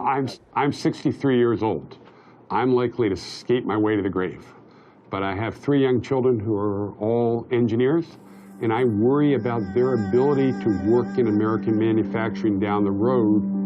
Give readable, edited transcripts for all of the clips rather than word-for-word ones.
I'm 63 years old. I'm likely to skate my way to the grave. But I have 3 young children who are all engineers, and I worry about their ability to work in American manufacturing down the road.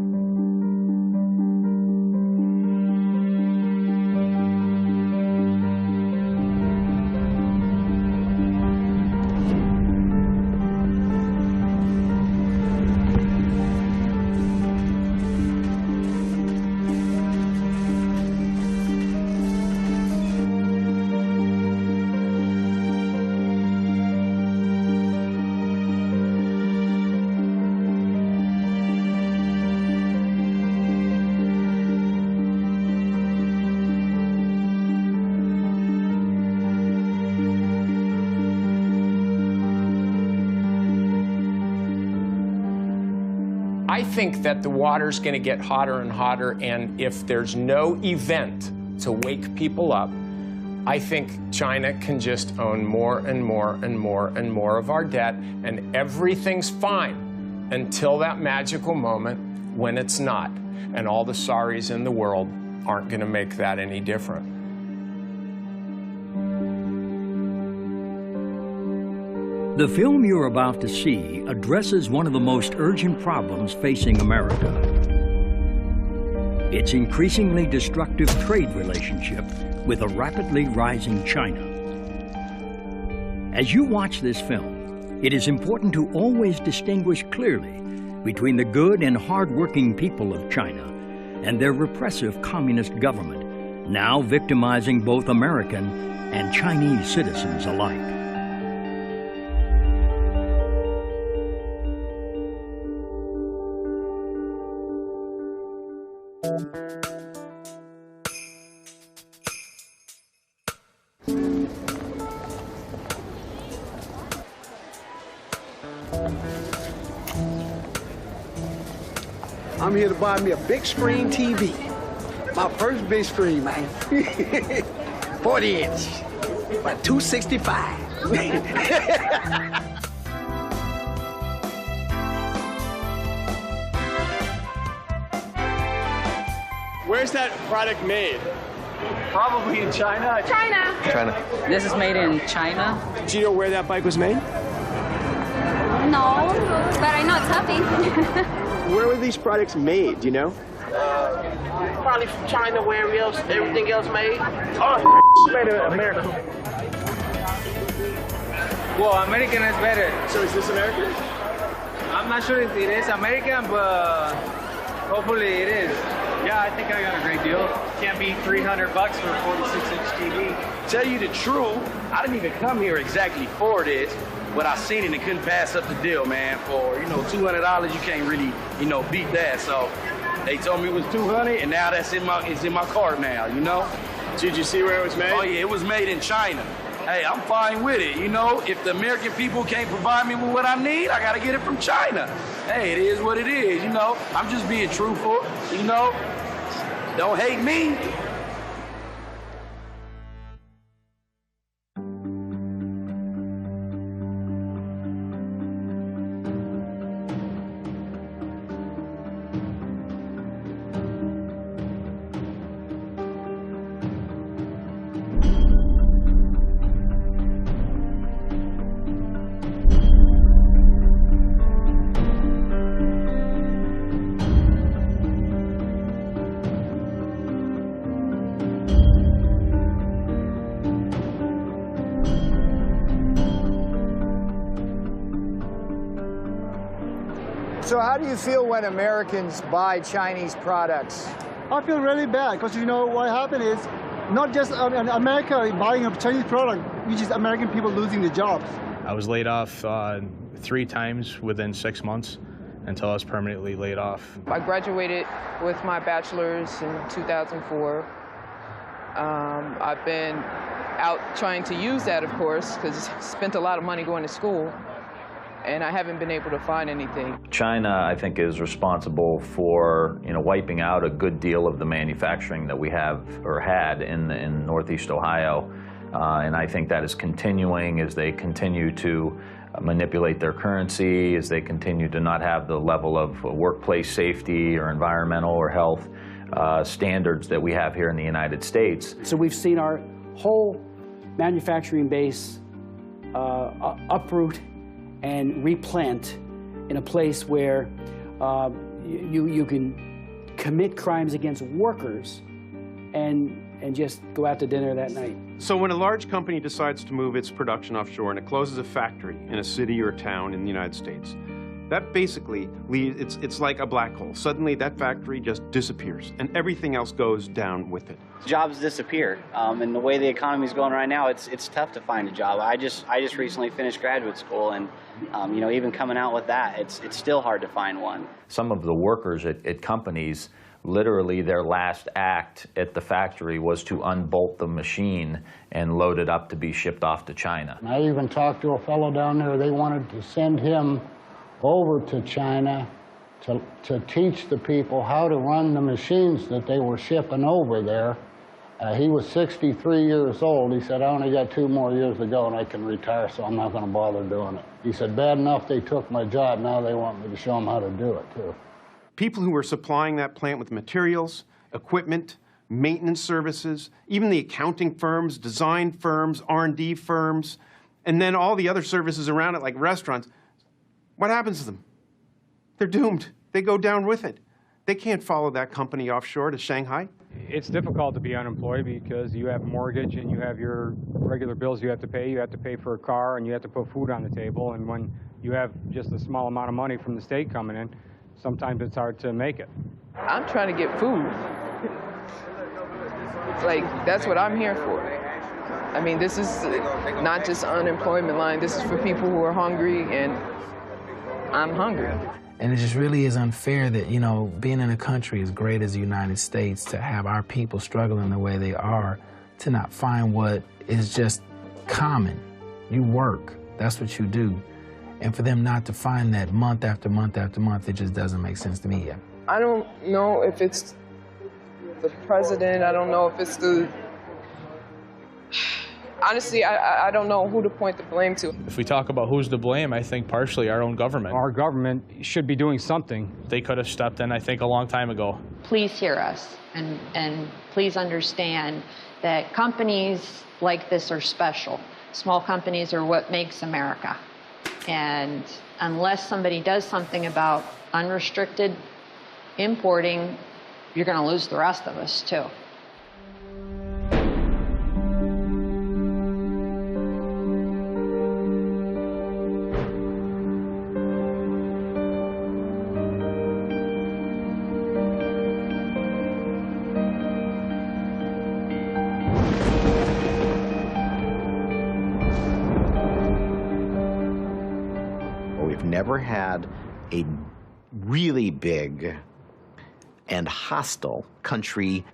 I think that the water's going to get hotter and hotter, and if there's no event to wake people up, I think China can just own more and more and more and more of our debt, and everything's fine until that magical moment when it's not. And all the sorries in the world aren't going to make that any different. The film you're about to see addresses one of the most urgent problems facing America. Its increasingly destructive trade relationship with a rapidly rising China. As you watch this film, it is important to always distinguish clearly between the good and hard-working people of China and their repressive communist government, now victimizing both American and Chinese citizens alike. I'm here to buy me a big screen TV. My first big screen, man. 40 inch, about 265. Where's that product made? Probably in China. China. This is made in China. Do you know where that bike was made? No, but I know it's happy. Where were these products made, do you know? Probably from China, where everything else made. Oh, made in America. Well, American is better. So is this American? I'm not sure if it is American, but hopefully it is. Yeah, I think I got a great deal. Can't beat $300 for a 46-inch TV. Tell you the truth, I didn't even come here exactly for this, but I seen it and couldn't pass up the deal, man. For, $200, you can't really, beat that. So they told me it was $200, and now it's in my cart now, Did you see where it was made? Oh, yeah, it was made in China. Hey, I'm fine with it, If the American people can't provide me with what I need, I got to get it from China. Hey, it is what it is, I'm just being truthful, Don't hate me. So how do you feel when Americans buy Chinese products? I feel really bad because what happened is not just America buying a Chinese product, which is American people losing their jobs. I was laid off 3 times within 6 months until I was permanently laid off. I graduated with my bachelor's in 2004. I've been out trying to use that, of course, because I spent a lot of money going to school, and I haven't been able to find anything. China, I think, is responsible for, wiping out a good deal of the manufacturing that we have or had in Northeast Ohio. And I think that is continuing as they continue to manipulate their currency, as they continue to not have the level of workplace safety or environmental or health standards that we have here in the United States. So we've seen our whole manufacturing base uproot and replant in a place where you can commit crimes against workers and just go out to dinner that night. So when a large company decides to move its production offshore and it closes a factory in a city or a town in the United States, that basically leaves, it's like a black hole. Suddenly that factory just disappears and everything else goes down with it. Jobs disappear, and the way the economy's going right now, it's tough to find a job. I just recently finished graduate school, and you know, even coming out with that, it's still hard to find one. Some of the workers at companies, literally their last act at the factory was to unbolt the machine and load it up to be shipped off to China. I even talked to a fellow down there. They wanted to send him over to China to teach the people how to run the machines that they were shipping over there. He was 63 years old. He said, I only got 2 more years to go and I can retire, so I'm not going to bother doing it. He said, bad enough they took my job, now they want me to show them how to do it, too. People who were supplying that plant with materials, equipment, maintenance services, even the accounting firms, design firms, R&D firms, and then all the other services around it like restaurants, what happens to them? They're doomed. They go down with it. They can't follow that company offshore to Shanghai. It's difficult to be unemployed because you have a mortgage and you have your regular bills you have to pay. You have to pay for a car and you have to put food on the table. And when you have just a small amount of money from the state coming in, sometimes it's hard to make it. I'm trying to get food. Like, that's what I'm here for. I mean, this is not just unemployment line. This is for people who are hungry, and I'm hungry. And it just really is unfair that, you know, being in a country as great as the United States, to have our people struggling the way they are, to not find what is just common. You work, that's what you do. And for them not to find that month after month after month, it just doesn't make sense to me yet. I don't know if it's the president, I don't know if it's the... Honestly, I don't know who to point the blame to. If we talk about who's to blame, I think partially our own government. Our government should be doing something. They could have stepped in, I think, a long time ago. Please hear us, and please understand that companies like this are special. Small companies are what makes America. And unless somebody does something about unrestricted importing, you're going to lose the rest of us, too. Never had a really big and hostile country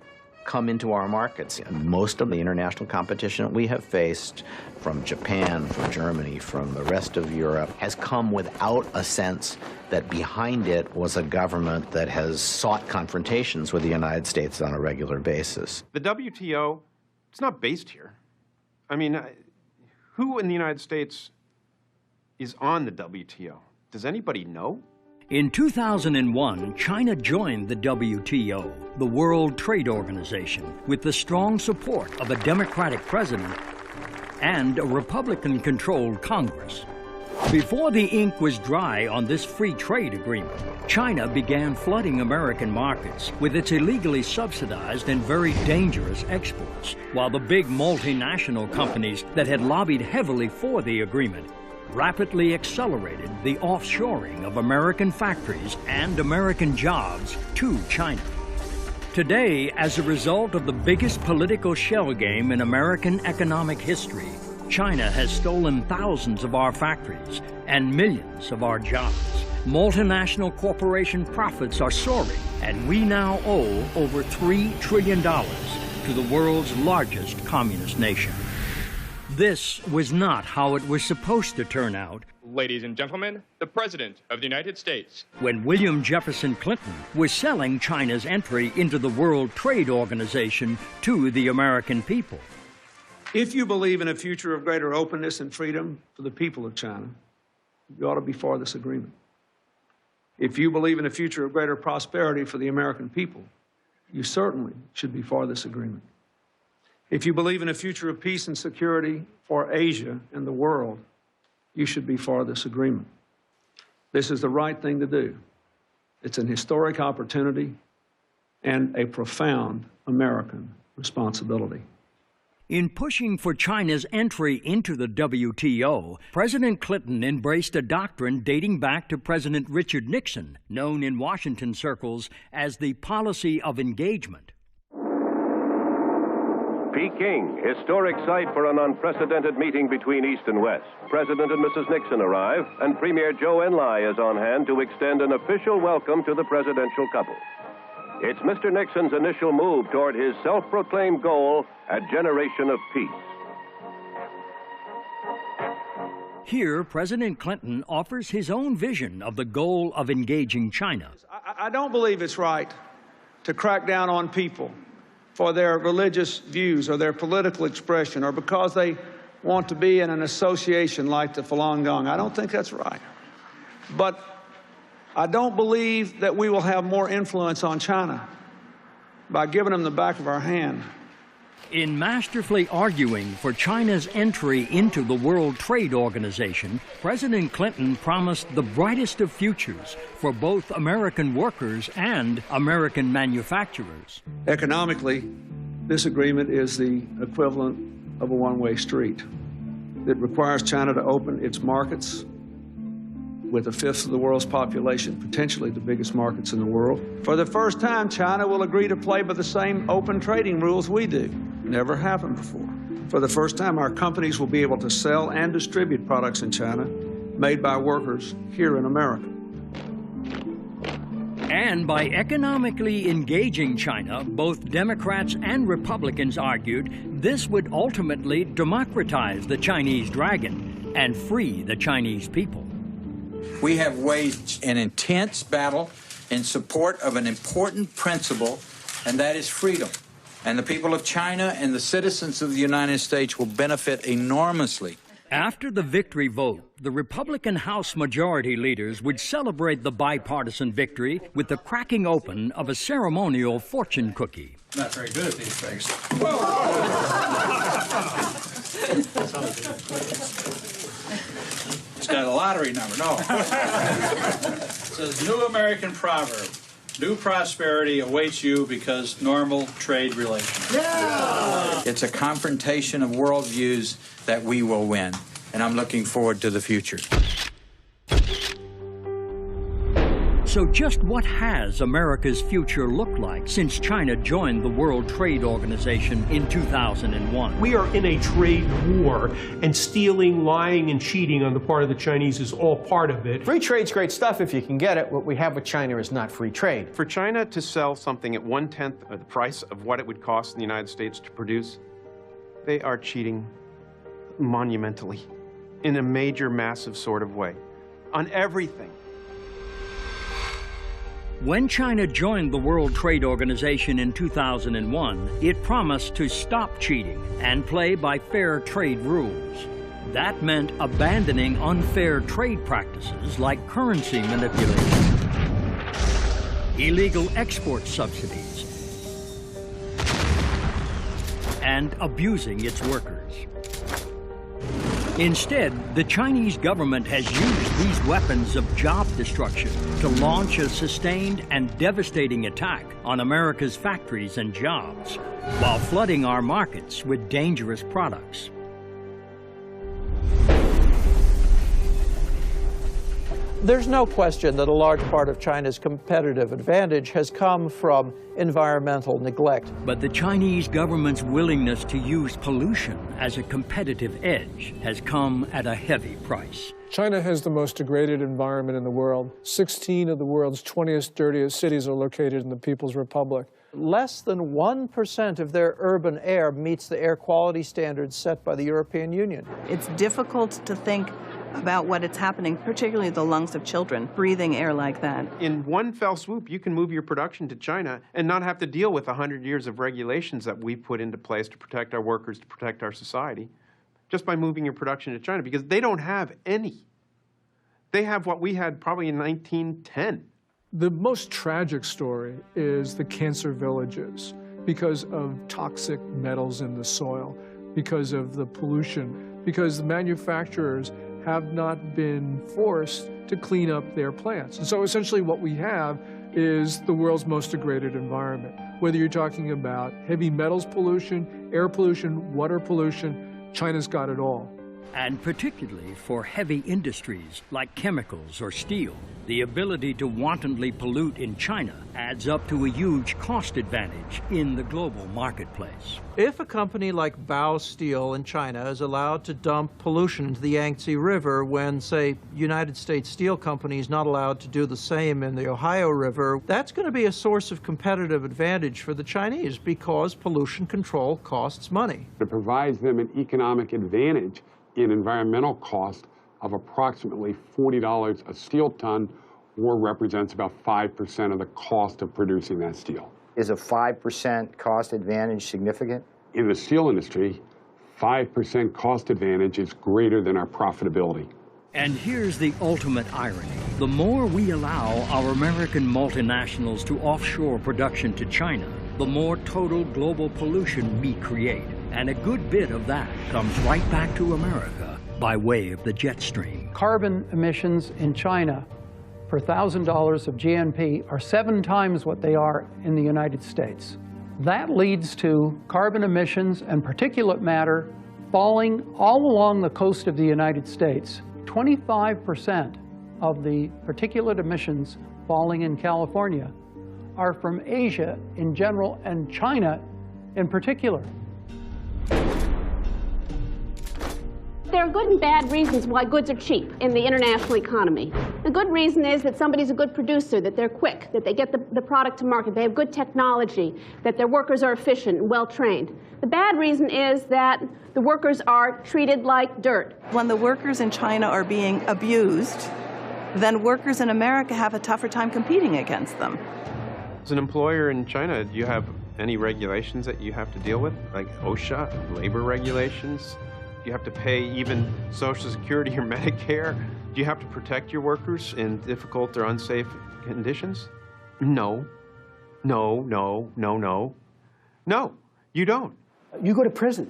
come into our markets. Most of the international competition that we have faced from Japan, from Germany, from the rest of Europe has come without a sense that behind it was a government that has sought confrontations with the United States on a regular basis. The WTO, it's not based here. I mean, who in the United States is on the WTO? Does anybody know? In 2001, China joined the WTO, the World Trade Organization, with the strong support of a Democratic president and a Republican-controlled Congress. Before the ink was dry on this free trade agreement, China began flooding American markets with its illegally subsidized and very dangerous exports, while the big multinational companies that had lobbied heavily for the agreement rapidly accelerated the offshoring of American factories and American jobs to China. Today, as a result of the biggest political shell game in American economic history, China has stolen thousands of our factories and millions of our jobs. Multinational corporation profits are soaring, and we now owe over $3 trillion to the world's largest communist nation. This was not how it was supposed to turn out. Ladies and gentlemen, the President of the United States. When William Jefferson Clinton was selling China's entry into the World Trade Organization to the American people. If you believe in a future of greater openness and freedom for the people of China, you ought to be for this agreement. If you believe in a future of greater prosperity for the American people, you certainly should be for this agreement. If you believe in a future of peace and security for Asia and the world, you should be for this agreement. This is the right thing to do. It's an historic opportunity and a profound American responsibility. In pushing for China's entry into the WTO, President Clinton embraced a doctrine dating back to President Richard Nixon, known in Washington circles as the policy of engagement. Peking, historic site for an unprecedented meeting between East and West. President and Mrs. Nixon arrive, and Premier Zhou Enlai is on hand to extend an official welcome to the presidential couple. It's Mr. Nixon's initial move toward his self-proclaimed goal, a generation of peace. Here, President Clinton offers his own vision of the goal of engaging China. I don't believe it's right to crack down on people for their religious views or their political expression or because they want to be in an association like the Falun Gong. I don't think that's right. But I don't believe that we will have more influence on China by giving them the back of our hand. In masterfully arguing for China's entry into the World Trade Organization, President Clinton promised the brightest of futures for both American workers and American manufacturers. Economically, this agreement is the equivalent of a one-way street. It requires China to open its markets with a fifth of the world's population, potentially the biggest markets in the world. For the first time, China will agree to play by the same open trading rules we do. Never happened before. For the first time, our companies will be able to sell and distribute products in China made by workers here in America. And by economically engaging China, both Democrats and Republicans argued this would ultimately democratize the Chinese dragon and free the Chinese people. We have waged an intense battle in support of an important principle, and that is freedom. And the people of China and the citizens of the United States will benefit enormously. After the victory vote, the Republican House Majority Leaders would celebrate the bipartisan victory with the cracking open of a ceremonial fortune cookie. Not very good at these things. It's got a lottery number, no. It says, new American proverb, new prosperity awaits you because normal trade relations. Yeah! It's a confrontation of worldviews that we will win, and I'm looking forward to the future. So just what has America's future looked like since China joined the World Trade Organization in 2001? We are in a trade war, and stealing, lying, and cheating on the part of the Chinese is all part of it. Free trade's great stuff if you can get it. What we have with China is not free trade. For China to sell something at 1/10 of the price of what it would cost in the United States to produce, they are cheating monumentally in a major, massive sort of way on everything. When China joined the World Trade Organization in 2001, it promised to stop cheating and play by fair trade rules. That meant abandoning unfair trade practices like currency manipulation, illegal export subsidies, and abusing its workers. Instead, the Chinese government has used these weapons of job destruction to launch a sustained and devastating attack on America's factories and jobs, while flooding our markets with dangerous products. There's no question that a large part of China's competitive advantage has come from environmental neglect. But the Chinese government's willingness to use pollution as a competitive edge has come at a heavy price. China has the most degraded environment in the world. 16 of the world's 20th, dirtiest cities are located in the People's Republic. Less than 1% of their urban air meets the air quality standards set by the European Union. It's difficult to think about what it's happening, particularly the lungs of children, breathing air like that. In one fell swoop, you can move your production to China and not have to deal with 100 years of regulations that we put into place to protect our workers, to protect our society, just by moving your production to China, because they don't have any. They have what we had probably in 1910. The most tragic story is the cancer villages because of toxic metals in the soil, because of the pollution, because the manufacturers have not been forced to clean up their plants. And so essentially what we have is the world's most degraded environment. Whether you're talking about heavy metals pollution, air pollution, water pollution, China's got it all. And particularly for heavy industries like chemicals or steel, the ability to wantonly pollute in China adds up to a huge cost advantage in the global marketplace. If a company like Bao Steel in China is allowed to dump pollution into the Yangtze River when, say, United States Steel Company is not allowed to do the same in the Ohio River, that's going to be a source of competitive advantage for the Chinese because pollution control costs money. It provides them an economic advantage in environmental cost of approximately $40 a steel ton, or represents about 5% of the cost of producing that steel. Is a 5% cost advantage significant? In the steel industry, 5% cost advantage is greater than our profitability. And here's the ultimate irony. The more we allow our American multinationals to offshore production to China, the more total global pollution we create. And a good bit of that comes right back to America by way of the jet stream. Carbon emissions in China per $1,000 of GNP are 7 times what they are in the United States. That leads to carbon emissions and particulate matter falling all along the coast of the United States. 25% of the particulate emissions falling in California are from Asia in general and China in particular. There are good and bad reasons why goods are cheap in the international economy. The good reason is that somebody's a good producer, that they're quick, that they get the product to market, they have good technology, that their workers are efficient and well-trained. The bad reason is that the workers are treated like dirt. When the workers in China are being abused, then workers in America have a tougher time competing against them. As an employer in China, do you have any regulations that you have to deal with, like OSHA, labor regulations? Do you have to pay even Social Security or Medicare? Do you have to protect your workers in difficult or unsafe conditions? No. No, no, no, no. No, you don't. You go to prison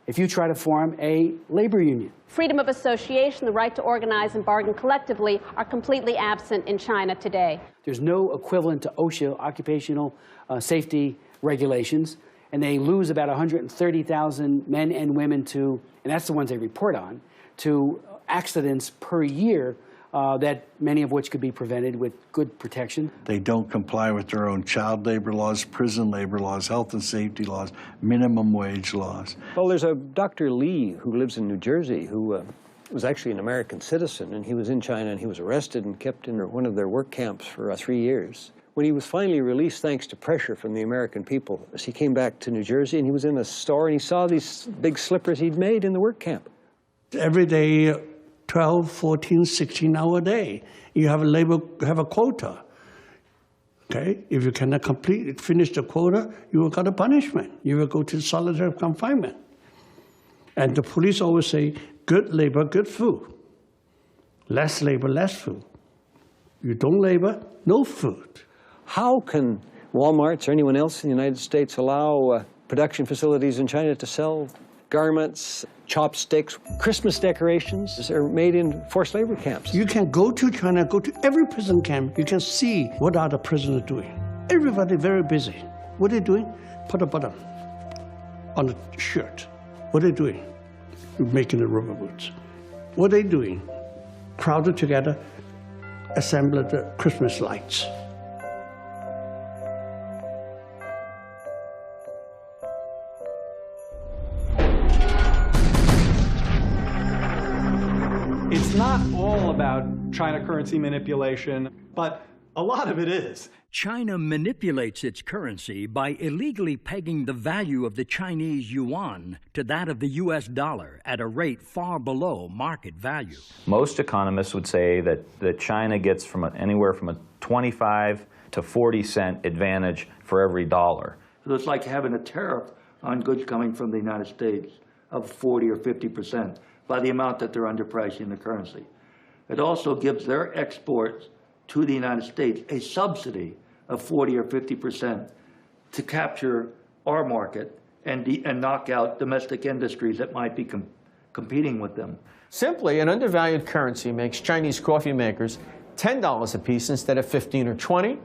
if you try to form a labor union. Freedom of association, the right to organize and bargain collectively are completely absent in China today. There's no equivalent to OSHA, occupational safety regulations, and they lose about 130,000 men and women to, and that's the ones they report on, to accidents per year, that many of which could be prevented with good protection. They don't comply with their own child labor laws, prison labor laws, health and safety laws, minimum wage laws. Well, there's a Dr. Lee who lives in New Jersey who was actually an American citizen, and he was in China, and he was arrested and kept in one of their work camps for 3 years. When he was finally released, thanks to pressure from the American people, he came back to New Jersey, and he was in a store, and he saw these big slippers he'd made in the work camp. Every day, 12, 14, 16 hour a day, you have a quota. Okay? If you cannot finish the quota, you will get a punishment. You will go to solitary confinement. And the police always say, good labor, good food. Less labor, less food. You don't labor, no food. How can Walmarts or anyone else in the United States allow production facilities in China to sell garments, chopsticks, Christmas decorations that are made in forced labor camps? You can go to China, go to every prison camp. You can see what are the prisoners doing. Everybody very busy. What are they doing? Put a button on the shirt. What are they doing? Making the rubber boots. What are they doing? Crowded together, assemble the Christmas lights. It's not all about China currency manipulation, but A lot of it is. China manipulates its currency by illegally pegging the value of the Chinese yuan to that of the U.S. dollar at a rate far below market value. Most economists would say that China gets anywhere from a 25 to 40 cent advantage for every dollar. So it's like having a tariff on goods coming from the United States of 40 or 50% by the amount that they're underpricing the currency. It also gives their exports to the United States a subsidy of 40 or 50% to capture our market and knock out domestic industries that might be competing with them. Simply, an undervalued currency makes Chinese coffee makers $10 a piece instead of 15 or 20,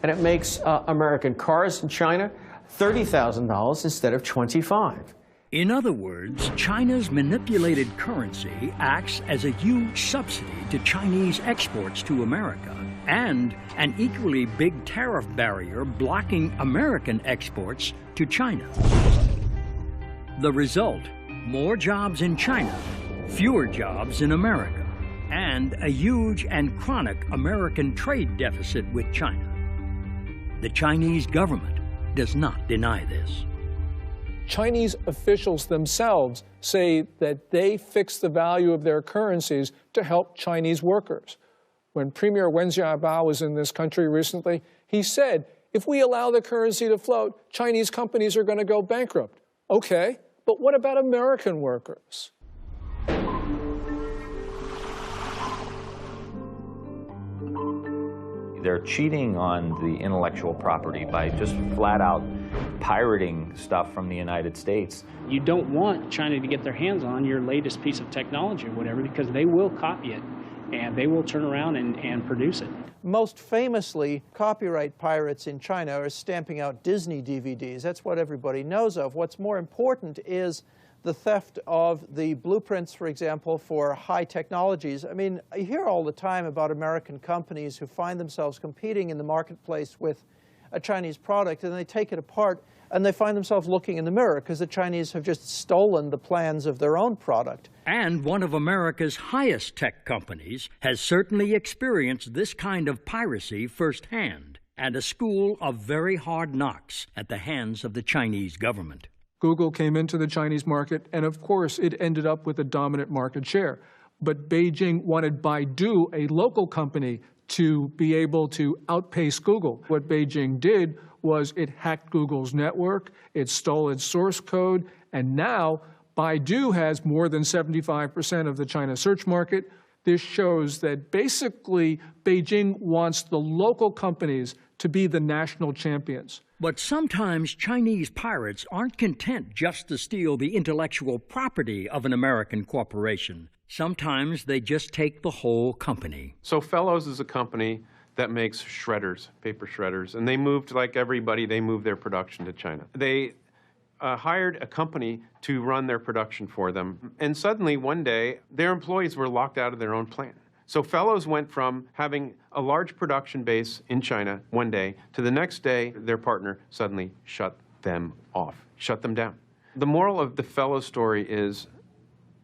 and it makes American cars in China $30,000 instead of 25. In other words, China's manipulated currency acts as a huge subsidy to Chinese exports to America and an equally big tariff barrier blocking American exports to China. The result, more jobs in China, fewer jobs in America, and a huge and chronic American trade deficit with China. The Chinese government does not deny this. Chinese officials themselves say that they fix the value of their currencies to help Chinese workers. When Premier Wen Jiabao was in this country recently, he said, if we allow the currency to float, Chinese companies are going to go bankrupt. Okay, but what about American workers? They're cheating on the intellectual property by just flat out pirating stuff from the United States. You don't want China to get their hands on your latest piece of technology or whatever, because they will copy it and they will turn around and produce it. Most famously, copyright pirates in China are stamping out Disney DVDs. That's what everybody knows of. What's more important is the theft of the blueprints, for example, for high technologies. I mean, I hear all the time about American companies who find themselves competing in the marketplace with a Chinese product, and they take it apart, and they find themselves looking in the mirror because the Chinese have just stolen the plans of their own product. And one of America's highest tech companies has certainly experienced this kind of piracy firsthand, and a school of very hard knocks at the hands of the Chinese government. Google came into the Chinese market, and of course, it ended up with a dominant market share. But Beijing wanted Baidu, a local company, to be able to outpace Google. What Beijing did was it hacked Google's network, it stole its source code, and now Baidu has more than 75% of the China search market. This shows that basically Beijing wants the local companies to be the national champions. But sometimes Chinese pirates aren't content just to steal the intellectual property of an American corporation. Sometimes they just take the whole company. So Fellows is a company that makes shredders, paper shredders, and they moved, like everybody, they moved their production to China. They hired a company to run their production for them, and suddenly one day their employees were locked out of their own plant. So Fellows went from having a large production base in China one day to the next day their partner suddenly shut them off, shut them down. The moral of the Fellows story is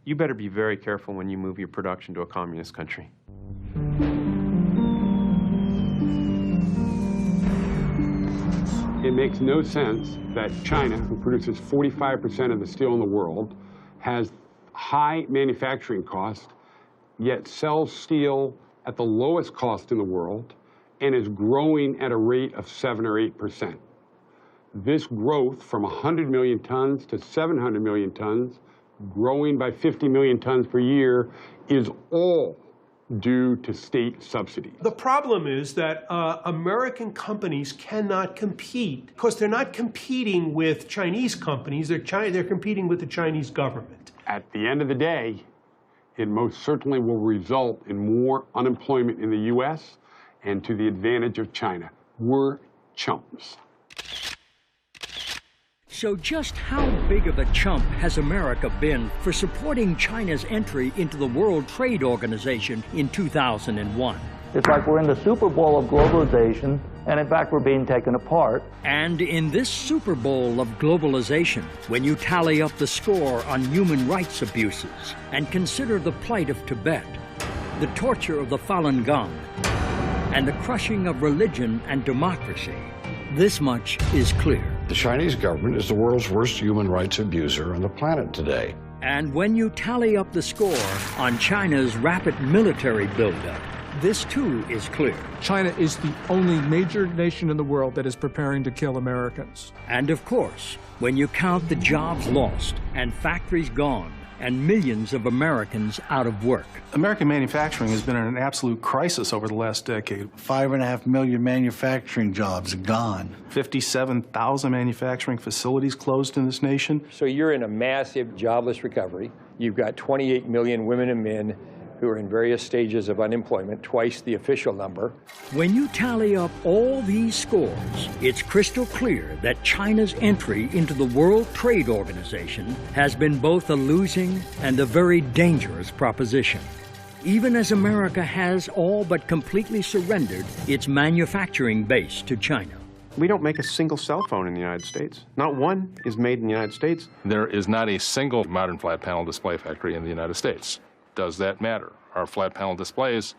you better be very careful when you move your production to a communist country. It makes no sense that China, who produces 45% of the steel in the world, has high manufacturing costs, yet sells steel at the lowest cost in the world and is growing at a rate of 7 or 8%. This growth from 100 million tons to 700 million tons, growing by 50 million tons per year, is all due to state subsidies. The problem is that American companies cannot compete because they're not competing with Chinese companies, they're competing with the Chinese government. At the end of the day, it most certainly will result in more unemployment in the U.S. and to the advantage of China. We're chumps. So just how big of a chump has America been for supporting China's entry into the World Trade Organization in 2001? It's like we're in the Super Bowl of globalization, and in fact, we're being taken apart. And in this Super Bowl of globalization, when you tally up the score on human rights abuses and consider the plight of Tibet, the torture of the Falun Gong, and the crushing of religion and democracy. This much is clear. The Chinese government is the world's worst human rights abuser on the planet today. And when you tally up the score on China's rapid military buildup, this too is clear. China is the only major nation in the world that is preparing to kill Americans. And of course, when you count the jobs lost and factories gone and millions of Americans out of work. American manufacturing has been in an absolute crisis over the last decade. 5.5 million manufacturing jobs gone. 57,000 manufacturing facilities closed in this nation. So you're in a massive jobless recovery. You've got 28 million women and men who are in various stages of unemployment, twice the official number. When you tally up all these scores, it's crystal clear that China's entry into the World Trade Organization has been both a losing and a very dangerous proposition. Even as America has all but completely surrendered its manufacturing base to China. We don't make a single cell phone in the United States. Not one is made in the United States. There is not a single modern flat panel display factory in the United States. Does that matter? Are flat panel displays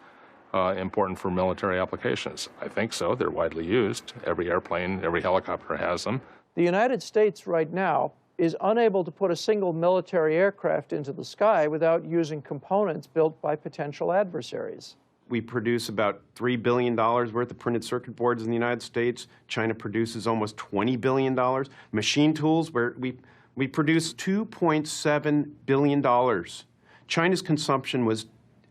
important for military applications? I think so. They're widely used. Every airplane, every helicopter has them. The United States right now is unable to put a single military aircraft into the sky without using components built by potential adversaries. We produce about $3 billion worth of printed circuit boards in the United States. China produces almost $20 billion. Machine tools, where we produce $2.7 billion. China's consumption was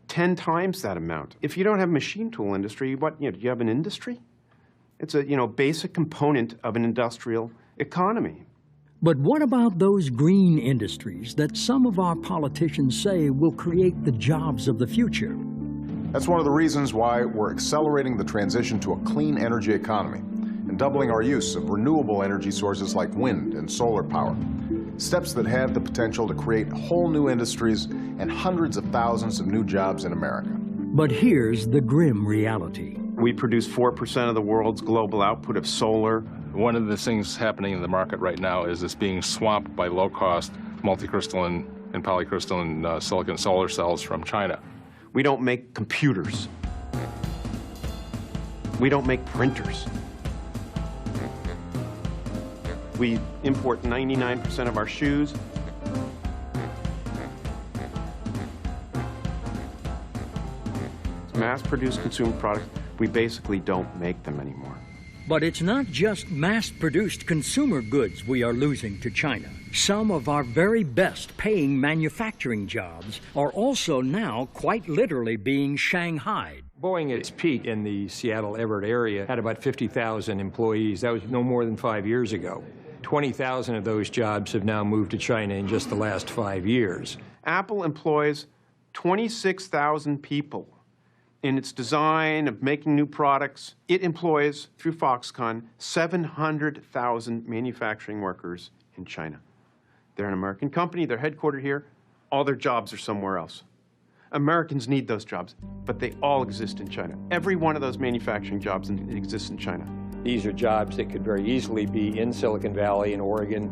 10 times that amount. If you don't have a machine tool industry, do you have an industry? It's a basic component of an industrial economy. But what about those green industries that some of our politicians say will create the jobs of the future? That's one of the reasons why we're accelerating the transition to a clean energy economy and doubling our use of renewable energy sources like wind and solar power. Steps that have the potential to create whole new industries and hundreds of thousands of new jobs in America. But here's the grim reality. We produce 4% of the world's global output of solar. One of the things happening in the market right now is it's being swamped by low-cost multicrystalline and polycrystalline silicon solar cells from China. We don't make computers. We don't make printers. We import 99% of our shoes. Mass-produced consumer products, we basically don't make them anymore. But it's not just mass-produced consumer goods we are losing to China. Some of our very best paying manufacturing jobs are also now quite literally being shanghaied. Boeing at its peak in the Seattle-Everett area had about 50,000 employees. That was no more than 5 years ago. 20,000 of those jobs have now moved to China in just the last 5 years. Apple employs 26,000 people in its design of making new products. It employs, through Foxconn, 700,000 manufacturing workers in China. They're an American company, they're headquartered here, all their jobs are somewhere else. Americans need those jobs, but they all exist in China. Every one of those manufacturing jobs exists in China. These are jobs that could very easily be in Silicon Valley, in Oregon,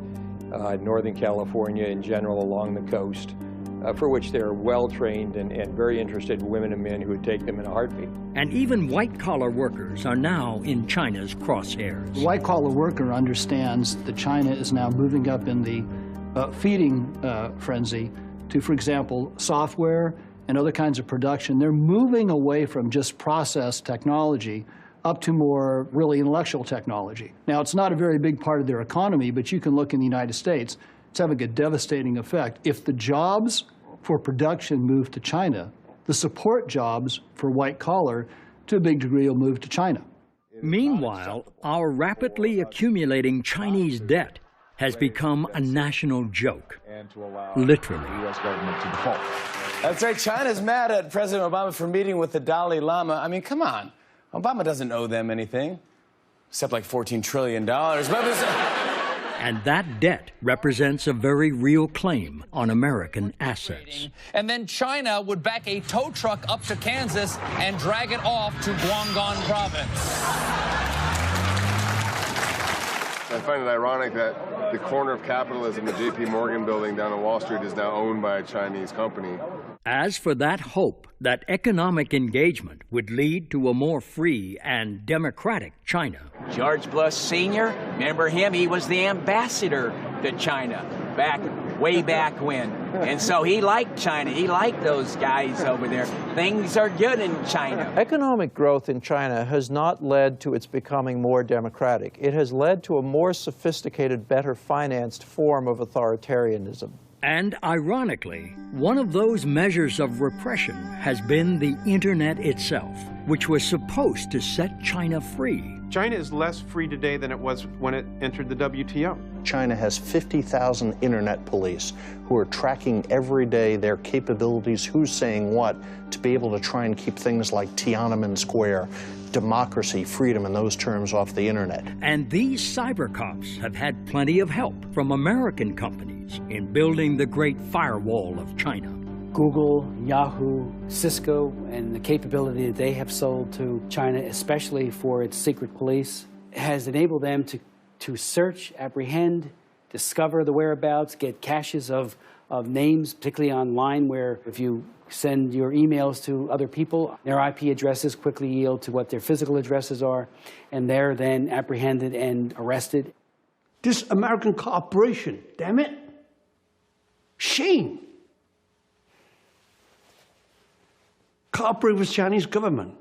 Northern California, in general along the coast, for which there are well-trained and very interested women and men who would take them in a heartbeat. And even white-collar workers are now in China's crosshairs. The white-collar worker understands that China is now moving up in the feeding frenzy to, for example, software and other kinds of production. They're moving away from just process technology up to more really intellectual technology. Now, it's not a very big part of their economy, but you can look in the United States, it's having a devastating effect. If the jobs for production move to China, the support jobs for white collar, to a big degree, will move to China. Meanwhile, our rapidly accumulating Chinese debt has become a national joke, literally. The U.S. government to default. That's right. China's mad at President Obama for meeting with the Dalai Lama. I mean, come on. Obama doesn't owe them anything, except like $14 trillion. And that debt represents a very real claim on American assets. And then China would back a tow truck up to Kansas and drag it off to Guangdong province. I find it ironic that the corner of capitalism, the J.P. Morgan building down on Wall Street, is now owned by a Chinese company. As for that hope that economic engagement would lead to a more free and democratic China. George Bush Sr., remember him? He was the ambassador to China way back when. And so he liked China. He liked those guys over there. Things are good in China. Economic growth in China has not led to its becoming more democratic. It has led to a more sophisticated, better financed form of authoritarianism. And ironically, one of those measures of repression has been the internet itself, which was supposed to set China free. China is less free today than it was when it entered the WTO. China has 50,000 internet police who are tracking every day their capabilities, who's saying what, to be able to try and keep things like Tiananmen Square, democracy, freedom, and those terms off the internet. And these cyber cops have had plenty of help from American companies in building the great firewall of China. Google, Yahoo, Cisco, and the capability that they have sold to China, especially for its secret police, has enabled them to search, apprehend, discover the whereabouts, get caches of names, particularly online, where if you send your emails to other people, their IP addresses quickly yield to what their physical addresses are, and they're then apprehended and arrested. This American cooperation, damn it. Shame. Cooperate with Chinese government.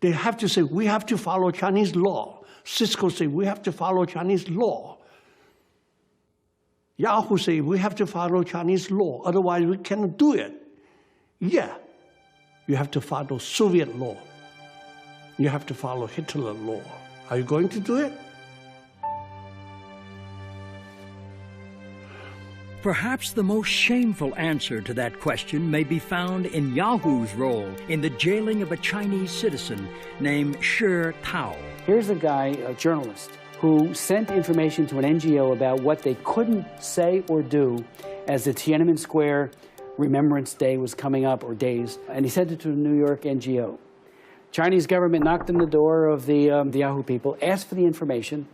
They have to say, we have to follow Chinese law. Cisco say, we have to follow Chinese law. Yahoo say, we have to follow Chinese law, otherwise we cannot do it. Yeah, you have to follow Soviet law. You have to follow Hitler law. Are you going to do it? Perhaps the most shameful answer to that question may be found in Yahoo's role in the jailing of a Chinese citizen named Shi Tao. Here's a guy, a journalist, who sent information to an NGO about what they couldn't say or do as the Tiananmen Square Remembrance Day was coming up, or days, and he sent it to a New York NGO. Chinese government knocked on the door of the Yahoo people, asked for the information.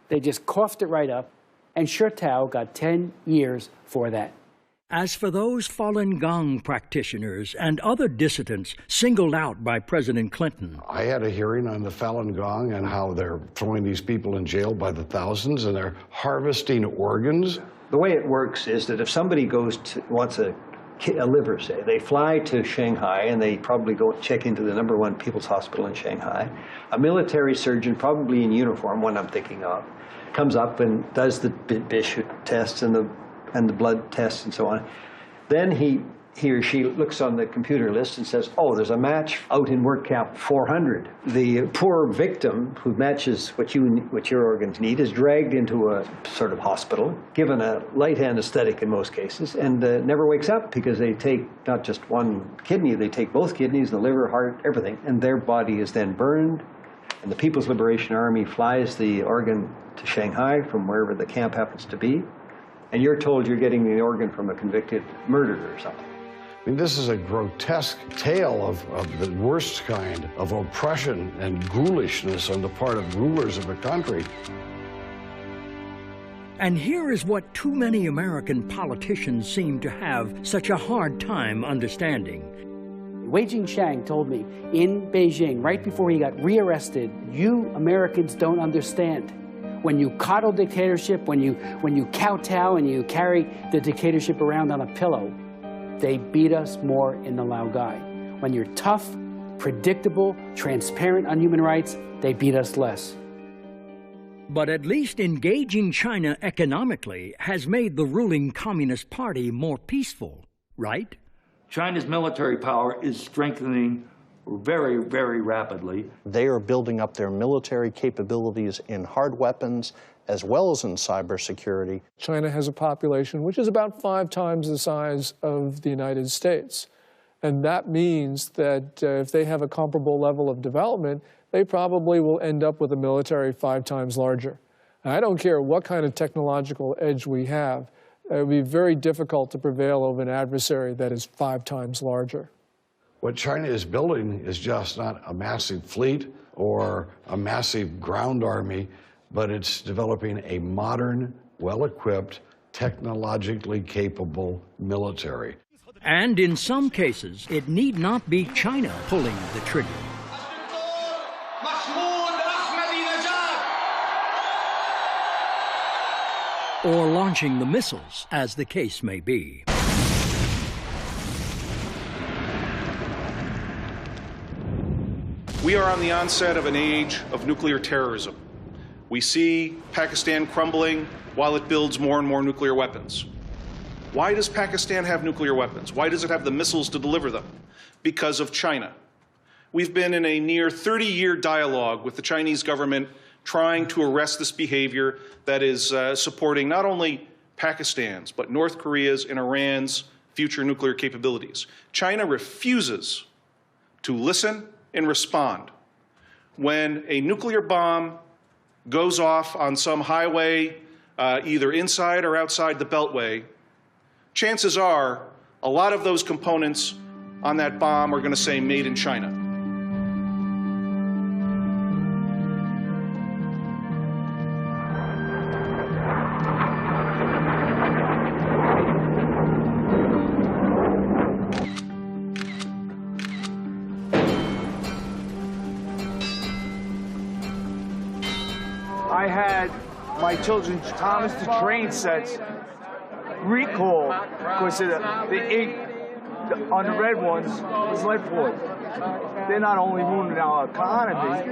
They just coughed it right up. And Shi Tao got 10 years for that. As for those Falun Gong practitioners and other dissidents singled out by President Clinton, I had a hearing on the Falun Gong and how they're throwing these people in jail by the thousands and they're harvesting organs. The way it works is that if somebody wants a liver, say, they fly to Shanghai and they probably go check into the #1 People's Hospital in Shanghai. A military surgeon, probably in uniform, one I'm thinking of, comes up and does the Bishop tests and the blood tests and so on. Then he or she looks on the computer list and says, oh, there's a match out in work camp 400. The poor victim who matches what your organs need is dragged into a sort of hospital, given a light anesthetic in most cases, and never wakes up because they take not just one kidney, they take both kidneys, the liver, heart, everything, and their body is then burned. And the People's Liberation Army flies the organ to Shanghai from wherever the camp happens to be, and you're told you're getting the organ from a convicted murderer or something. I mean, this is a grotesque tale of the worst kind of oppression and ghoulishness on the part of rulers of a country. And here is what too many American politicians seem to have such a hard time understanding. Wei Jingsheng told me in Beijing, right before he got rearrested, you Americans don't understand. When you coddle dictatorship, when you kowtow and you carry the dictatorship around on a pillow, they beat us more in the Laogai. When you're tough, predictable, transparent on human rights, they beat us less. But at least engaging China economically has made the ruling Communist Party more peaceful, right? China's military power is strengthening very, very rapidly. They are building up their military capabilities in hard weapons as well as in cybersecurity. China has a population which is about 5 times the size of the United States. And that means that if they have a comparable level of development, they probably will end up with a military 5 times larger. And I don't care what kind of technological edge we have. It would be very difficult to prevail over an adversary that is 5 times larger. What China is building is just not a massive fleet or a massive ground army, but it's developing a modern, well-equipped, technologically capable military. And in some cases, it need not be China pulling the trigger. Or launching the missiles, as the case may be. We are on the onset of an age of nuclear terrorism. We see Pakistan crumbling while it builds more and more nuclear weapons. Why does Pakistan have nuclear weapons? Why does it have the missiles to deliver them? Because of China. We've been in a near 30-year dialogue with the Chinese government trying to arrest this behavior that is supporting not only Pakistan's, but North Korea's and Iran's future nuclear capabilities. China refuses to listen and respond. When a nuclear bomb goes off on some highway, either inside or outside the Beltway, chances are a lot of those components on that bomb are going to say made in China. I had my children's Thomas the Train sets recalled because the ink on the red ones was lead foil. They're not only ruining our economy,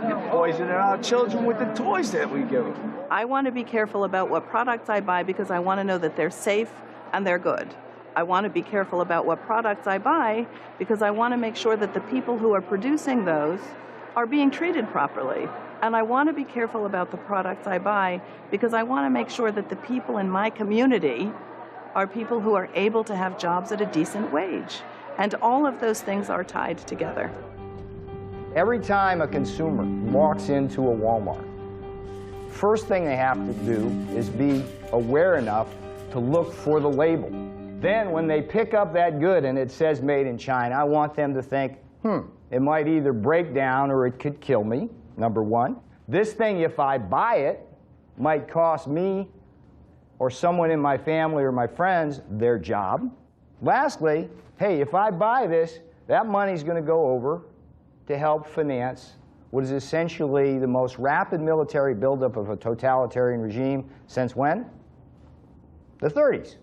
they're poisoning our children with the toys that we give them. I want to be careful about what products I buy because I want to know that they're safe and they're good. I want to be careful about what products I buy because I want to make sure that the people who are producing those are being treated properly. And I want to be careful about the products I buy because I want to make sure that the people in my community are people who are able to have jobs at a decent wage. And all of those things are tied together. Every time a consumer walks into a Walmart, first thing they have to do is be aware enough to look for the label. Then when they pick up that good and it says made in China, I want them to think, it might either break down or it could kill me. Number one, this thing, if I buy it, might cost me or someone in my family or my friends their job. Lastly, hey, if I buy this, that money's going to go over to help finance what is essentially the most rapid military buildup of a totalitarian regime since when? The 30s.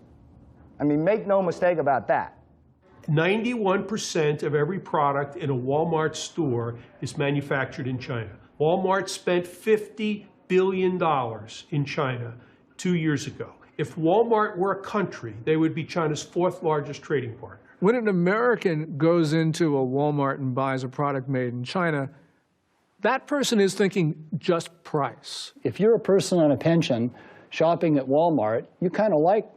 I mean, make no mistake about that. 91% of every product in a Walmart store is manufactured in China. Walmart spent $50 billion in China 2 years ago. If Walmart were a country, they would be China's 4th largest trading partner. When an American goes into a Walmart and buys a product made in China, that person is thinking just price. If you're a person on a pension shopping at Walmart, you kind of like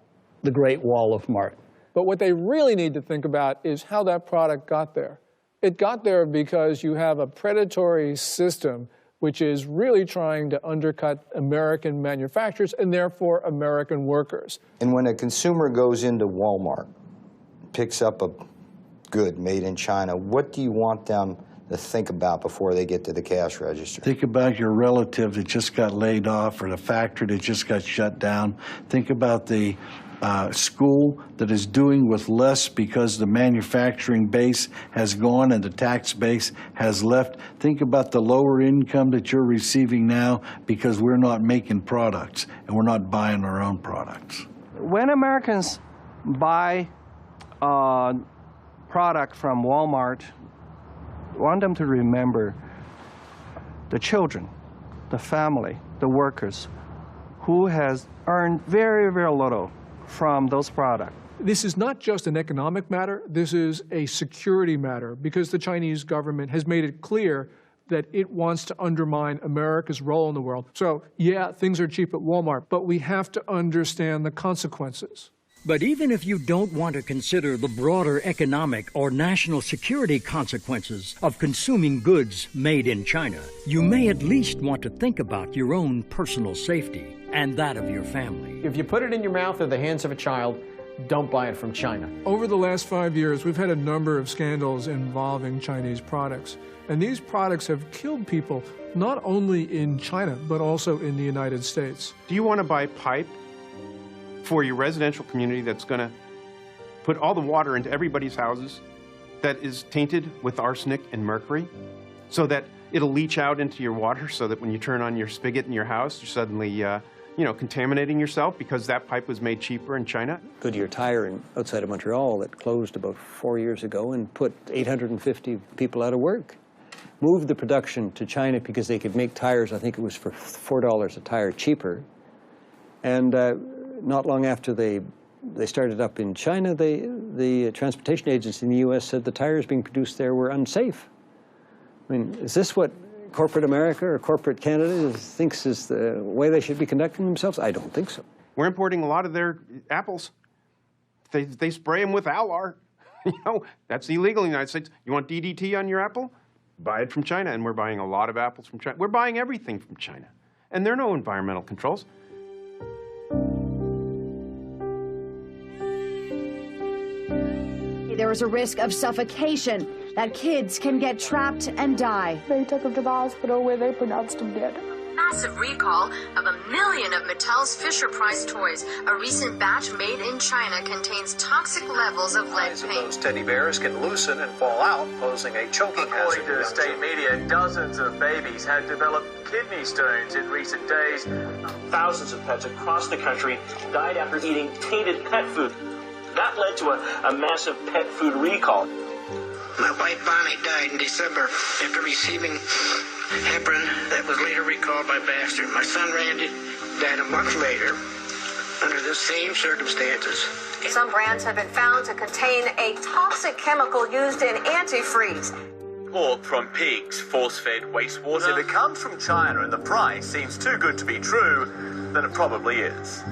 the Great Wall of Mart. But what they really need to think about is how that product got there. It got there because you have a predatory system which is really trying to undercut American manufacturers and therefore American workers. And when a consumer goes into Walmart, picks up a good made in China, what do you want them to think about before they get to the cash register? Think about your relative that just got laid off or the factory that just got shut down. Think about the school that is doing with less because the manufacturing base has gone and the tax base has left. Think about the lower income that you're receiving now because we're not making products and we're not buying our own products. When Americans buy a product from Walmart, I want them to remember the children, the family, the workers who has earned very, very little from those products. This is not just an economic matter, this is a security matter because the Chinese government has made it clear that it wants to undermine America's role in the world. So, yeah, things are cheap at Walmart, but we have to understand the consequences. But even if you don't want to consider the broader economic or national security consequences of consuming goods made in China, you may at least want to think about your own personal safety and that of your family. If you put it in your mouth or the hands of a child, don't buy it from China. Over the last 5 years, we've had a number of scandals involving Chinese products. And these products have killed people, not only in China, but also in the United States. Do you want to buy pipe for your residential community that's going to put all the water into everybody's houses that is tainted with arsenic and mercury, so that it'll leach out into your water, so that when you turn on your spigot in your house, you're suddenly contaminating yourself because that pipe was made cheaper in China. Goodyear Tire outside of Montreal that closed about 4 years ago and put 850 people out of work. Moved the production to China because they could make tires, I think it was for $4 a tire cheaper. And not long after they started up in China, the transportation agency in the U.S. said the tires being produced there were unsafe. I mean, is this what corporate America or corporate Canada thinks is the way they should be conducting themselves? I don't think so. We're importing a lot of their apples. They spray them with Alar. That's illegal in the United States. You want DDT on your apple? Buy it from China, and we're buying a lot of apples from China. We're buying everything from China, and there are no environmental controls. There is a risk of suffocation, that kids can get trapped and die. They took him to the hospital where they pronounced him dead. Massive recall of 1 million of Mattel's Fisher-Price toys. A recent batch made in China contains toxic levels of lead paint. Those teddy bears can loosen and fall out, posing a choking hazard. According to the state media, dozens of babies had developed kidney stones in recent days. Thousands of pets across the country died after eating tainted pet food. That led to a massive pet food recall. My wife Bonnie died in December after receiving heparin that was later recalled by Baxter. My son Randy died a month later under the same circumstances. Some brands have been found to contain a toxic chemical used in antifreeze. Pork from pigs, force-fed wastewater. If it comes from China and the price seems too good to be true, then it probably is.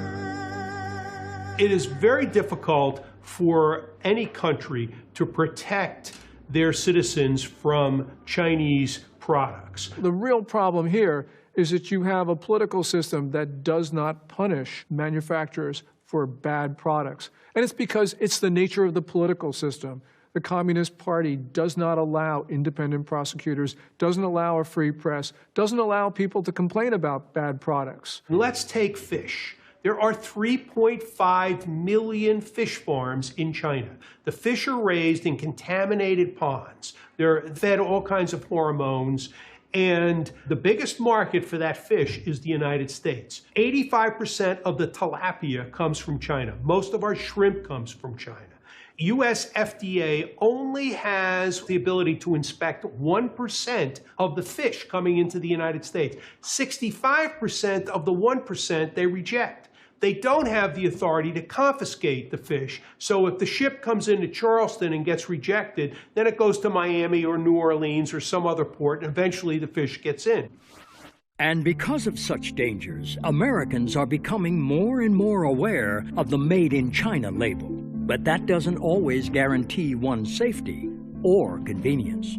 It is very difficult for any country to protect their citizens from Chinese products. The real problem here is that you have a political system that does not punish manufacturers for bad products. And it's because it's the nature of the political system. The Communist Party does not allow independent prosecutors, doesn't allow a free press, doesn't allow people to complain about bad products. Let's take fish. There are 3.5 million fish farms in China. The fish are raised in contaminated ponds. They're fed all kinds of hormones. And the biggest market for that fish is the United States. 85% of the tilapia comes from China. Most of our shrimp comes from China. US FDA only has the ability to inspect 1% of the fish coming into the United States. 65% of the 1% they reject. They don't have the authority to confiscate the fish. So if the ship comes into Charleston and gets rejected, then it goes to Miami or New Orleans or some other port, and eventually the fish gets in. And because of such dangers, Americans are becoming more and more aware of the Made in China label. But that doesn't always guarantee one's safety or convenience.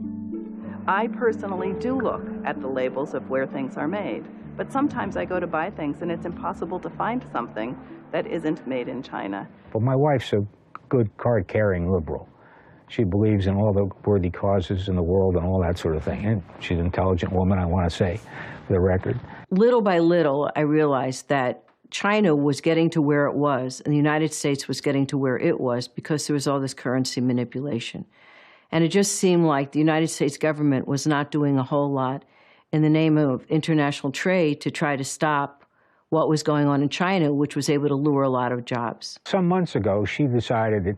I personally do look at the labels of where things are made. But sometimes I go to buy things and it's impossible to find something that isn't made in China. But my wife's a good card-carrying liberal. She believes in all the worthy causes in the world and all that sort of thing. And she's an intelligent woman, I want to say, for the record. Little by little, I realized that China was getting to where it was, and the United States was getting to where it was because there was all this currency manipulation. And it just seemed like the United States government was not doing a whole lot in the name of international trade to try to stop what was going on in China, which was able to lure a lot of jobs. Some months ago, she decided that,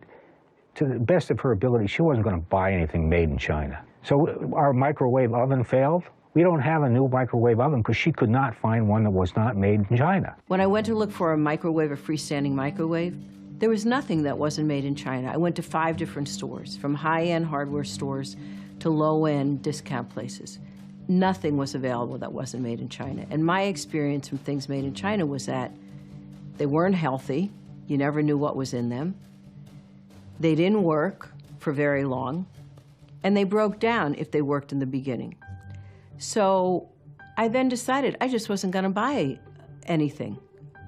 to the best of her ability, she wasn't going to buy anything made in China. So our microwave oven failed. We don't have a new microwave oven because she could not find one that was not made in China. When I went to look for a microwave, a freestanding microwave, there was nothing that wasn't made in China. I went to 5 different stores, from high-end hardware stores to low-end discount places. Nothing was available that wasn't made in China. And my experience from things made in China was that they weren't healthy. You never knew what was in them. They didn't work for very long. And they broke down if they worked in the beginning. So I then decided I just wasn't going to buy anything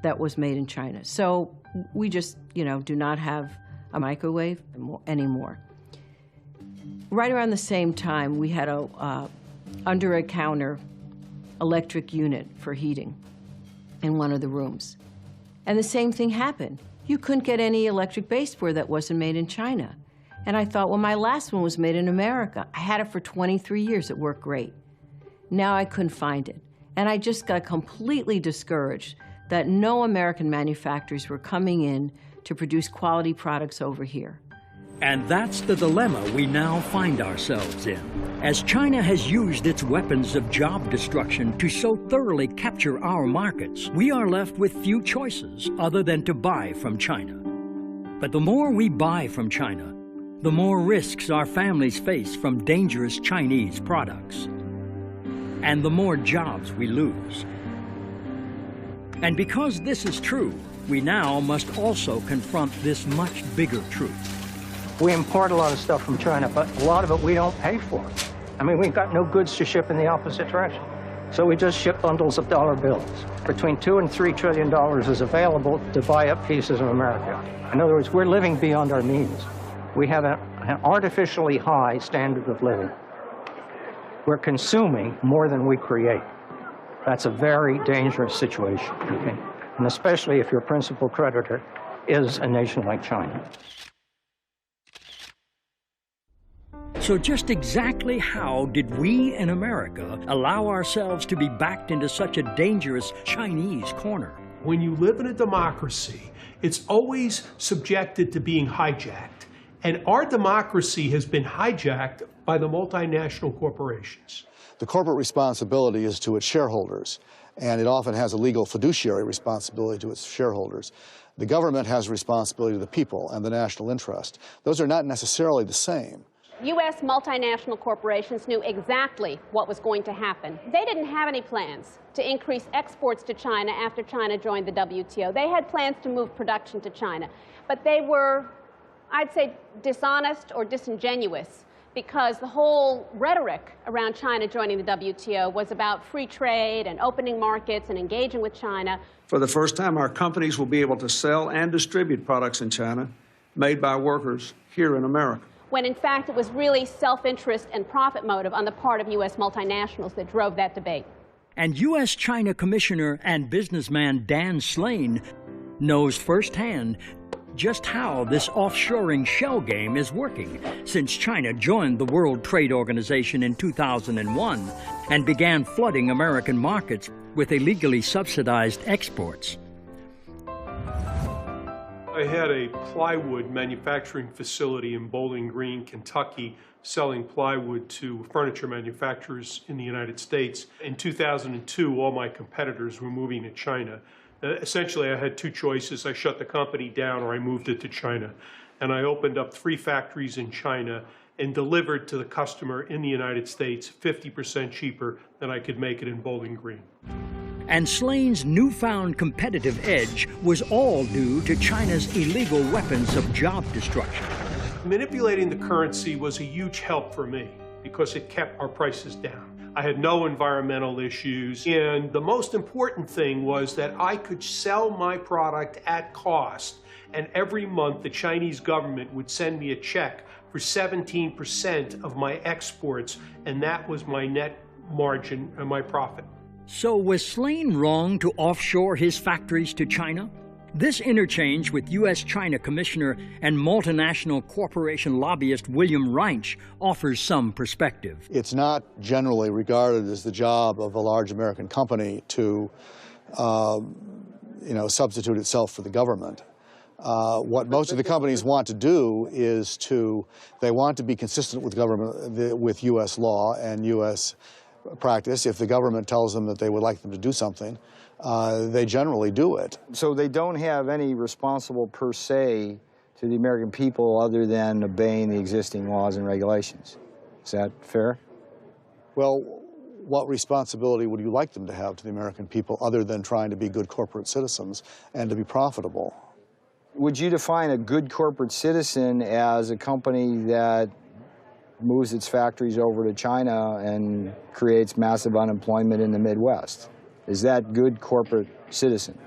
that was made in China. So we just, do not have a microwave anymore. Right around the same time, we had a under-a-counter electric unit for heating in one of the rooms. And the same thing happened. You couldn't get any electric baseboard that wasn't made in China. And I thought, well, my last one was made in America. I had it for 23 years. It worked great. Now I couldn't find it. And I just got completely discouraged that no American manufacturers were coming in to produce quality products over here. And that's the dilemma we now find ourselves in. As China has used its weapons of job destruction to so thoroughly capture our markets, we are left with few choices other than to buy from China. But the more we buy from China, the more risks our families face from dangerous Chinese products, and the more jobs we lose. And because this is true, we now must also confront this much bigger truth. We import a lot of stuff from China, but a lot of it we don't pay for. I mean, we've got no goods to ship in the opposite direction. So we just ship bundles of dollar bills. Between $2 and $3 trillion is available to buy up pieces of America. In other words, we're living beyond our means. We have an artificially high standard of living. We're consuming more than we create. That's a very dangerous situation, okay? And especially if your principal creditor is a nation like China. So just exactly how did we in America allow ourselves to be backed into such a dangerous Chinese corner? When you live in a democracy, it's always subjected to being hijacked. And our democracy has been hijacked by the multinational corporations. The corporate responsibility is to its shareholders, and it often has a legal fiduciary responsibility to its shareholders. The government has a responsibility to the people and the national interest. Those are not necessarily the same. U.S. multinational corporations knew exactly what was going to happen. They didn't have any plans to increase exports to China after China joined the WTO. They had plans to move production to China, but they were, I'd say, dishonest or disingenuous, because the whole rhetoric around China joining the WTO was about free trade and opening markets and engaging with China. For the first time, our companies will be able to sell and distribute products in China made by workers here in America. When in fact it was really self-interest and profit motive on the part of U.S. multinationals that drove that debate. And U.S. China Commissioner and businessman Dan Slane knows firsthand just how this offshoring shell game is working since China joined the World Trade Organization in 2001 and began flooding American markets with illegally subsidized exports. I had a plywood manufacturing facility in Bowling Green, Kentucky, selling plywood to furniture manufacturers in the United States. In 2002, all my competitors were moving to China. Essentially, I had two choices. I shut the company down or I moved it to China. And I opened up 3 factories in China and delivered to the customer in the United States 50% cheaper than I could make it in Bowling Green. And Slane's newfound competitive edge was all due to China's illegal weapons of job destruction. Manipulating the currency was a huge help for me because it kept our prices down. I had no environmental issues, and the most important thing was that I could sell my product at cost, and every month the Chinese government would send me a check for 17% of my exports, and that was my net margin and my profit. So was Slane wrong to offshore his factories to China? This interchange with U.S. China Commissioner and multinational corporation lobbyist William Reinsch offers some perspective. It's not generally regarded as the job of a large American company to, substitute itself for the government. What most of the companies want to do is they want to be consistent with government, with U.S. law and U.S. practice. If the government tells them that they would like them to do something, they generally do it. So they don't have any responsible per se to the American people other than obeying the existing laws and regulations. Is that fair? Well, what responsibility would you like them to have to the American people other than trying to be good corporate citizens and to be profitable? Would you define a good corporate citizen as a company that moves its factories over to China and creates massive unemployment in the Midwest? Is that good corporate citizen?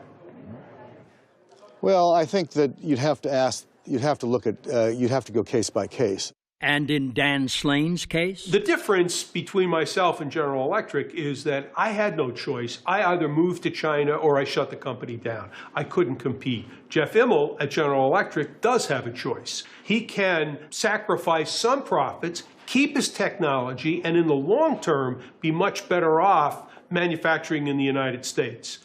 Well, I think that you'd have to go case by case. And in Dan Slane's case? The difference between myself and General Electric is that I had no choice. I either moved to China or I shut the company down. I couldn't compete. Jeff Immelt at General Electric does have a choice. He can sacrifice some profits, keep his technology, and in the long term be much better off manufacturing in the United States.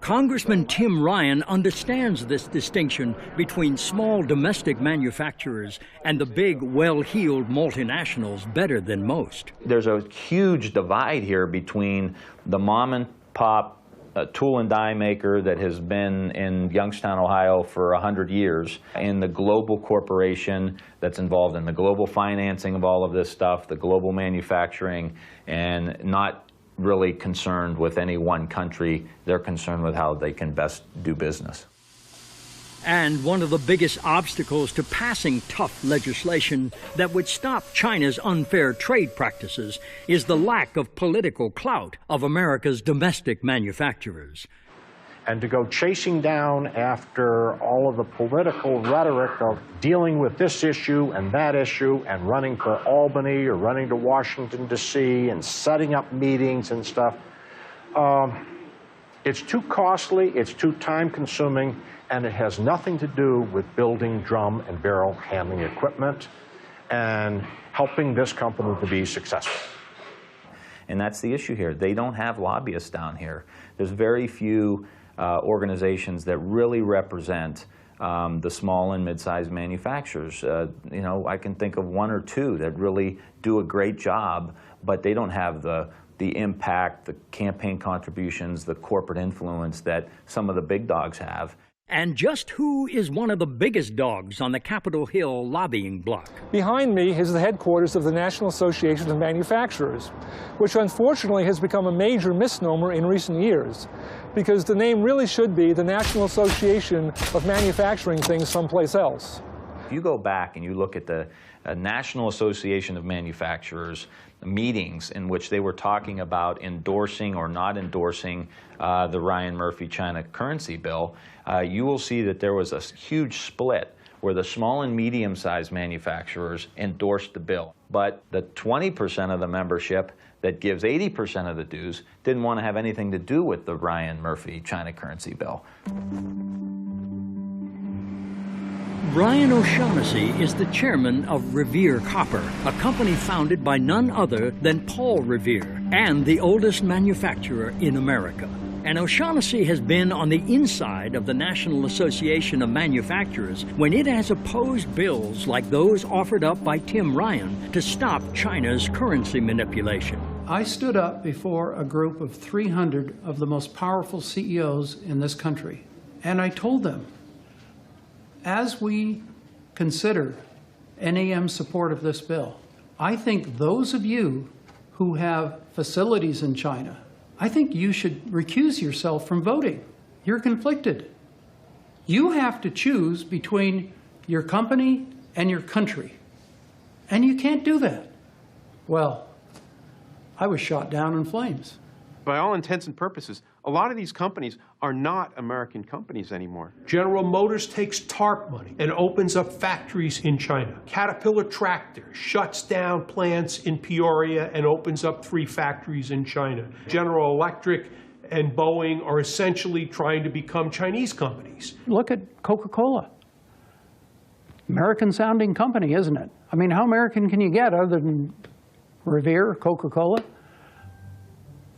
Congressman Tim Ryan understands this distinction between small domestic manufacturers and the big, well-heeled multinationals better than most. There's a huge divide here between the mom-and-pop tool and die maker that has been in Youngstown, Ohio for 100 years, and the global corporation that's involved in the global financing of all of this stuff, the global manufacturing, and not really concerned with any one country. They're concerned with how they can best do business. And one of the biggest obstacles to passing tough legislation that would stop China's unfair trade practices is the lack of political clout of America's domestic manufacturers. And to go chasing down after all of the political rhetoric of dealing with this issue and that issue and running for Albany or running to Washington, D.C. and setting up meetings and stuff, it's too costly, it's too time-consuming, and it has nothing to do with building drum and barrel handling equipment and helping this company to be successful. And that's the issue here. They don't have lobbyists down here. There's very few organizations that really represent the small and mid-sized manufacturers. You know, I can think of one or two that really do a great job, but they don't have the impact, the campaign contributions, the corporate influence that some of the big dogs have. And just who is one of the biggest dogs on the Capitol Hill lobbying block? Behind me is the headquarters of the National Association of Manufacturers, which unfortunately has become a major misnomer in recent years, because the name really should be the National Association of Manufacturing Things Someplace Else. If you go back and you look at the National Association of Manufacturers meetings in which they were talking about endorsing or not endorsing the Ryan Murphy China currency bill, you will see that there was a huge split where the small and medium-sized manufacturers endorsed the bill. But the 20% of the membership that gives 80% of the dues didn't want to have anything to do with the Ryan Murphy China currency bill. Brian O'Shaughnessy is the chairman of Revere Copper, a company founded by none other than Paul Revere, and the oldest manufacturer in America. And O'Shaughnessy has been on the inside of the National Association of Manufacturers when it has opposed bills like those offered up by Tim Ryan to stop China's currency manipulation. I stood up before a group of 300 of the most powerful CEOs in this country, and I told them, as we consider NAM's support of this bill, I think those of you who have facilities in China, I think you should recuse yourself from voting. You're conflicted. You have to choose between your company and your country, and you can't do that. Well, I was shot down in flames. By all intents and purposes, a lot of these companies are not American companies anymore. General Motors takes TARP money and opens up factories in China. Caterpillar Tractor shuts down plants in Peoria and opens up 3 factories in China. General Electric and Boeing are essentially trying to become Chinese companies. Look at Coca-Cola. American-sounding company, isn't it? I mean, how American can you get other than Revere, Coca-Cola?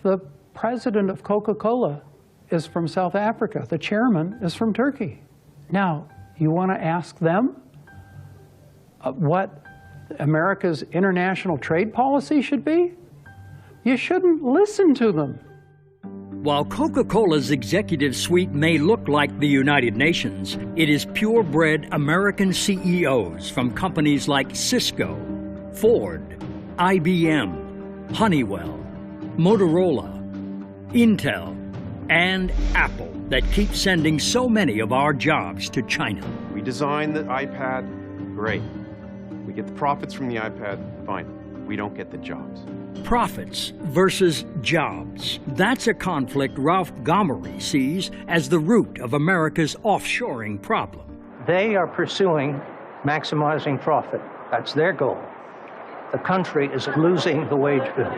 The president of Coca-Cola is from South Africa. The chairman is from Turkey. Now, you want to ask them what America's international trade policy should be? You shouldn't listen to them. While Coca-Cola's executive suite may look like the United Nations, it is purebred American CEOs from companies like Cisco, Ford, IBM, Honeywell, Motorola, Intel, and Apple that keep sending so many of our jobs to China. We design the iPad, great. We get the profits from the iPad, fine. We don't get the jobs. Profits versus jobs. That's a conflict Ralph Gomery sees as the root of America's offshoring problem. They are pursuing maximizing profit. That's their goal. The country is losing the wage bill,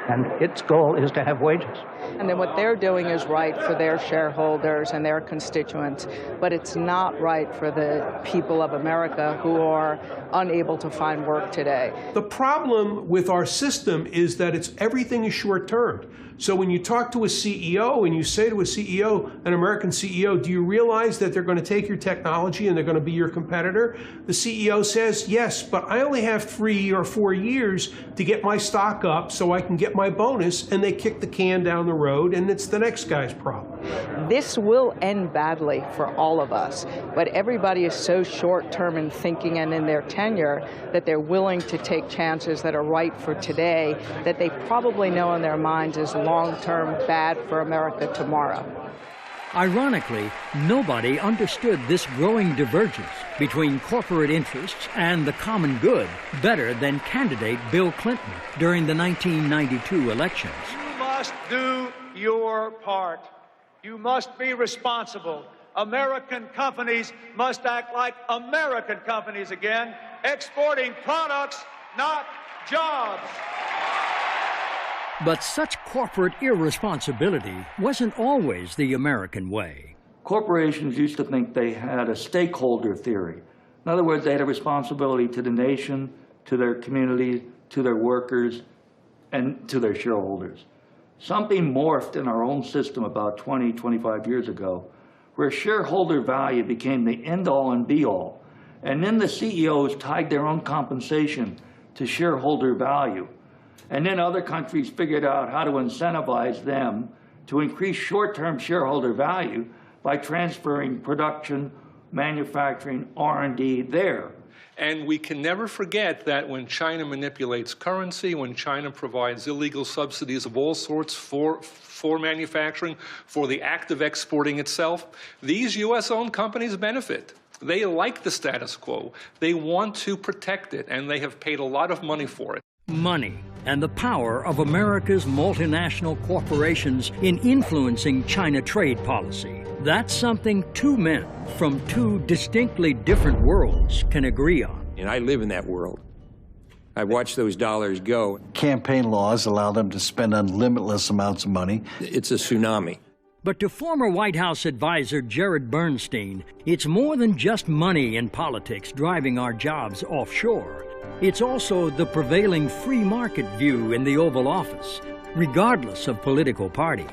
and its goal is to have wages. And then what they're doing is right for their shareholders and their constituents, but it's not right for the people of America who are unable to find work today. The problem with our system is that everything is short-term. So when you talk to a CEO and you say to a CEO, an American CEO, do you realize that they're going to take your technology and they're going to be your competitor? The CEO says, yes, but I only have 3 or 4 years to get my stock up so I can get my bonus, and they kick the can down the road, and it's the next guy's problem. This will end badly for all of us, but everybody is so short-term in thinking and in their tenure that they're willing to take chances that are right for today that they probably know in their minds is long-term bad for America tomorrow. Ironically, nobody understood this growing divergence between corporate interests and the common good better than candidate Bill Clinton during the 1992 elections. You must do your part. You must be responsible. American companies must act like American companies again, exporting products, not jobs. But such corporate irresponsibility wasn't always the American way. Corporations used to think they had a stakeholder theory. In other words, they had a responsibility to the nation, to their community, to their workers, and to their shareholders. Something morphed in our own system about 20, 25 years ago, where shareholder value became the end-all and be-all. And then the CEOs tied their own compensation to shareholder value. And then other countries figured out how to incentivize them to increase short-term shareholder value by transferring production, manufacturing, R&D there. And we can never forget that when China manipulates currency, when China provides illegal subsidies of all sorts for manufacturing, for the act of exporting itself, these U.S.-owned companies benefit. They like the status quo. They want to protect it, and they have paid a lot of money for it. Money and the power of America's multinational corporations in influencing China trade policy. That's something two men from two distinctly different worlds can agree on. And I live in that world. I watch those dollars go. Campaign laws allow them to spend unlimited amounts of money. It's a tsunami. But to former White House advisor Jared Bernstein, it's more than just money and politics driving our jobs offshore. It's also the prevailing free market view in the Oval Office, regardless of political party.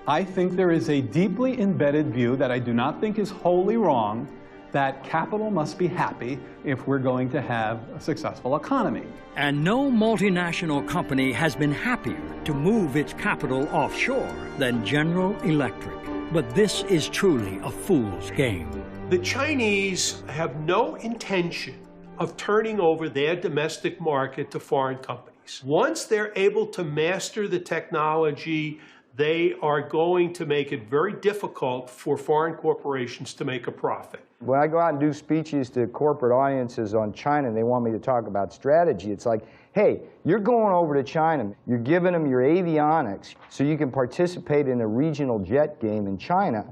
I think there is a deeply embedded view that I do not think is wholly wrong, that capital must be happy if we're going to have a successful economy. And no multinational company has been happier to move its capital offshore than General Electric. But this is truly a fool's game. The Chinese have no intention of turning over their domestic market to foreign companies. Once they're able to master the technology, they are going to make it very difficult for foreign corporations to make a profit. When I go out and do speeches to corporate audiences on China and they want me to talk about strategy, it's like, hey, you're going over to China, you're giving them your avionics so you can participate in a regional jet game in China,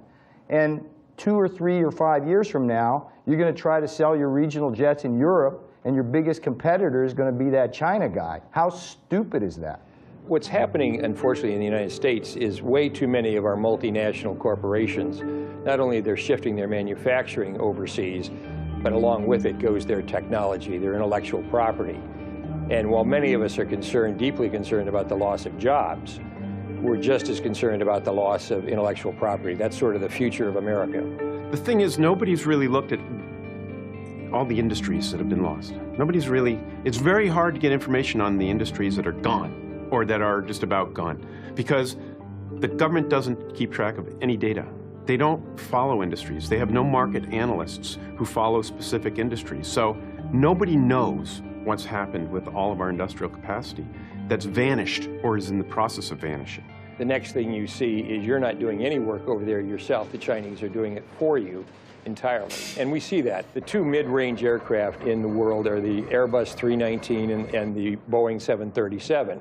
and 2 or 3 or 5 years from now, you're going to try to sell your regional jets in Europe, and your biggest competitor is going to be that China guy. How stupid is that? What's happening, unfortunately, in the United States is way too many of our multinational corporations, not only they're shifting their manufacturing overseas, but along with it goes their technology, their intellectual property. And while many of us are concerned, deeply concerned about the loss of jobs, we're just as concerned about the loss of intellectual property. That's sort of the future of America. The thing is, nobody's really looked at all the industries that have been lost. Nobody's really, it's very hard to get information on the industries that are gone or that are just about gone because the government doesn't keep track of any data. They don't follow industries. They have no market analysts who follow specific industries. So nobody knows what's happened with all of our industrial capacity that's vanished or is in the process of vanishing. The next thing you see is you're not doing any work over there yourself. The Chinese are doing it for you entirely. And we see that. The two mid-range aircraft in the world are the Airbus 319 and the Boeing 737.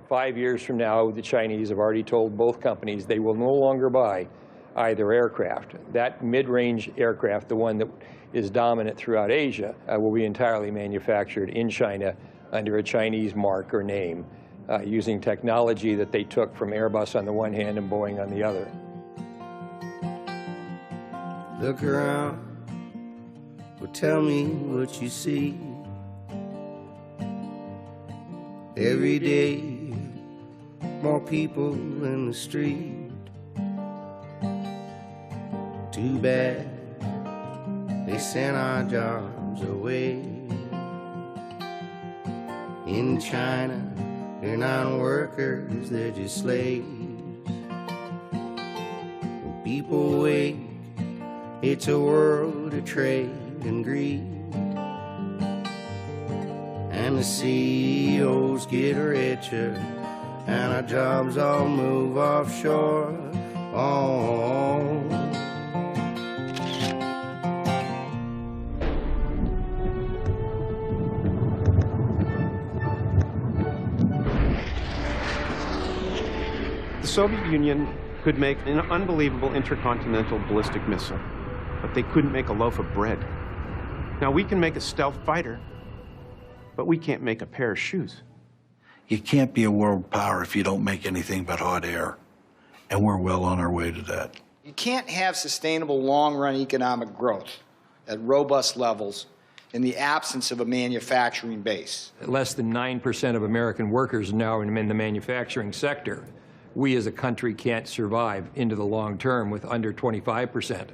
5 years from now, the Chinese have already told both companies they will no longer buy either aircraft. That mid-range aircraft, the one that is dominant throughout Asia, will be entirely manufactured in China under a Chinese mark or name, using technology that they took from Airbus on the one hand and Boeing on the other. Look around, well, tell me what you see. Every day, more people in the street. Too bad they sent our jobs away. In China, they're not workers, they're just slaves. When people wake, it's a world of trade and greed. And the CEOs get richer, and our jobs all move offshore. Oh. The Soviet Union could make an unbelievable intercontinental ballistic missile, but they couldn't make a loaf of bread. Now, we can make a stealth fighter, but we can't make a pair of shoes. You can't be a world power if you don't make anything but hot air. And we're well on our way to that. You can't have sustainable long-run economic growth at robust levels in the absence of a manufacturing base. Less than 9% of American workers now in the manufacturing sector. We as a country can't survive into the long term with under 25%